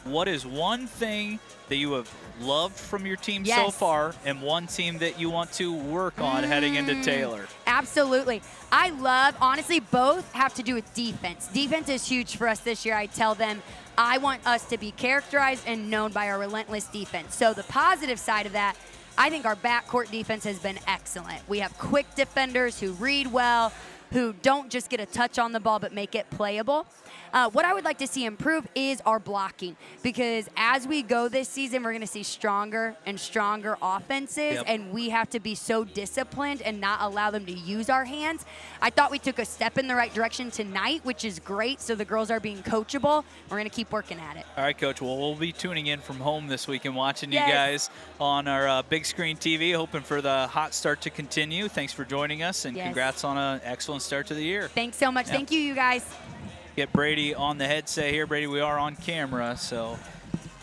Speaker 3: What is one thing that you have loved from your team so far, and one team that you want to work on heading into Taylor?
Speaker 13: Absolutely. I love, honestly, both have to do with defense. Defense is huge for us this year. I tell them I want us to be characterized and known by our relentless defense. So the positive side of that, I think our backcourt defense has been excellent. We have quick defenders who read well, who don't just get a touch on the ball but make it playable. What I would like to see improve is our blocking, because as we go this season, we're going to see stronger and stronger offenses, and we have to be so disciplined and not allow them to use our hands. I thought we took a step in the right direction tonight, which is great, so the girls are being coachable. We're going to keep working at it.
Speaker 3: All right, Coach. Well, we'll be tuning in from home this week and watching you guys on our big screen TV, hoping for the hot start to continue. Thanks for joining us, and congrats on an excellent start to the year.
Speaker 13: Thanks so much. Thank you, you guys.
Speaker 3: Get Brady on the headset here. Brady, we are on camera, so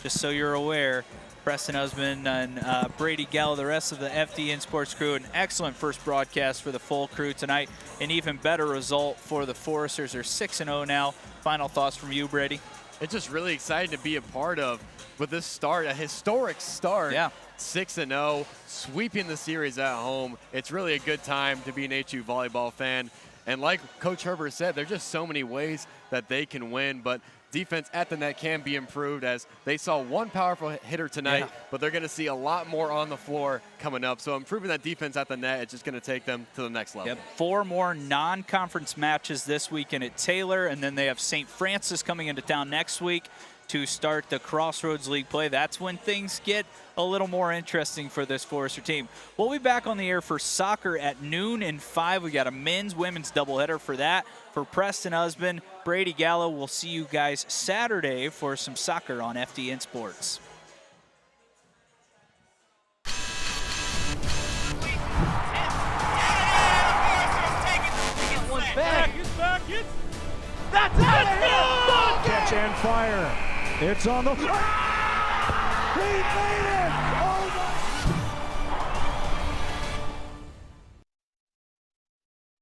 Speaker 3: just so you're aware, Preston Husband and Brady Gallo, the rest of the FDN Sports crew, an excellent first broadcast for the full crew tonight. An even better result for the Foresters. They're 6-0 now. Final thoughts from you, Brady?
Speaker 4: It's just really exciting to be a part of with this start, a historic start. 6-0, sweeping the series at home. It's really a good time to be an HU volleyball fan. And like Coach Herbert said, there's just so many ways that they can win, but defense at the net can be improved, as they saw one powerful hitter tonight, but they're going to see a lot more on the floor coming up. So improving that defense at the net, it's just going to take them to the next level.
Speaker 3: 4 more non-conference matches this weekend at Taylor, and then they have St. Francis coming into town next week to start the Crossroads League play. That's when things get a little more interesting for this Forester team. We'll be back on the air for soccer at noon and 5. We got a men's, women's doubleheader for that. For Preston Husband, Brady Gallo, we'll see you guys Saturday for some soccer on FDN Sports.
Speaker 2: That's it! Catch and fire. It's on the... He made it! Oh,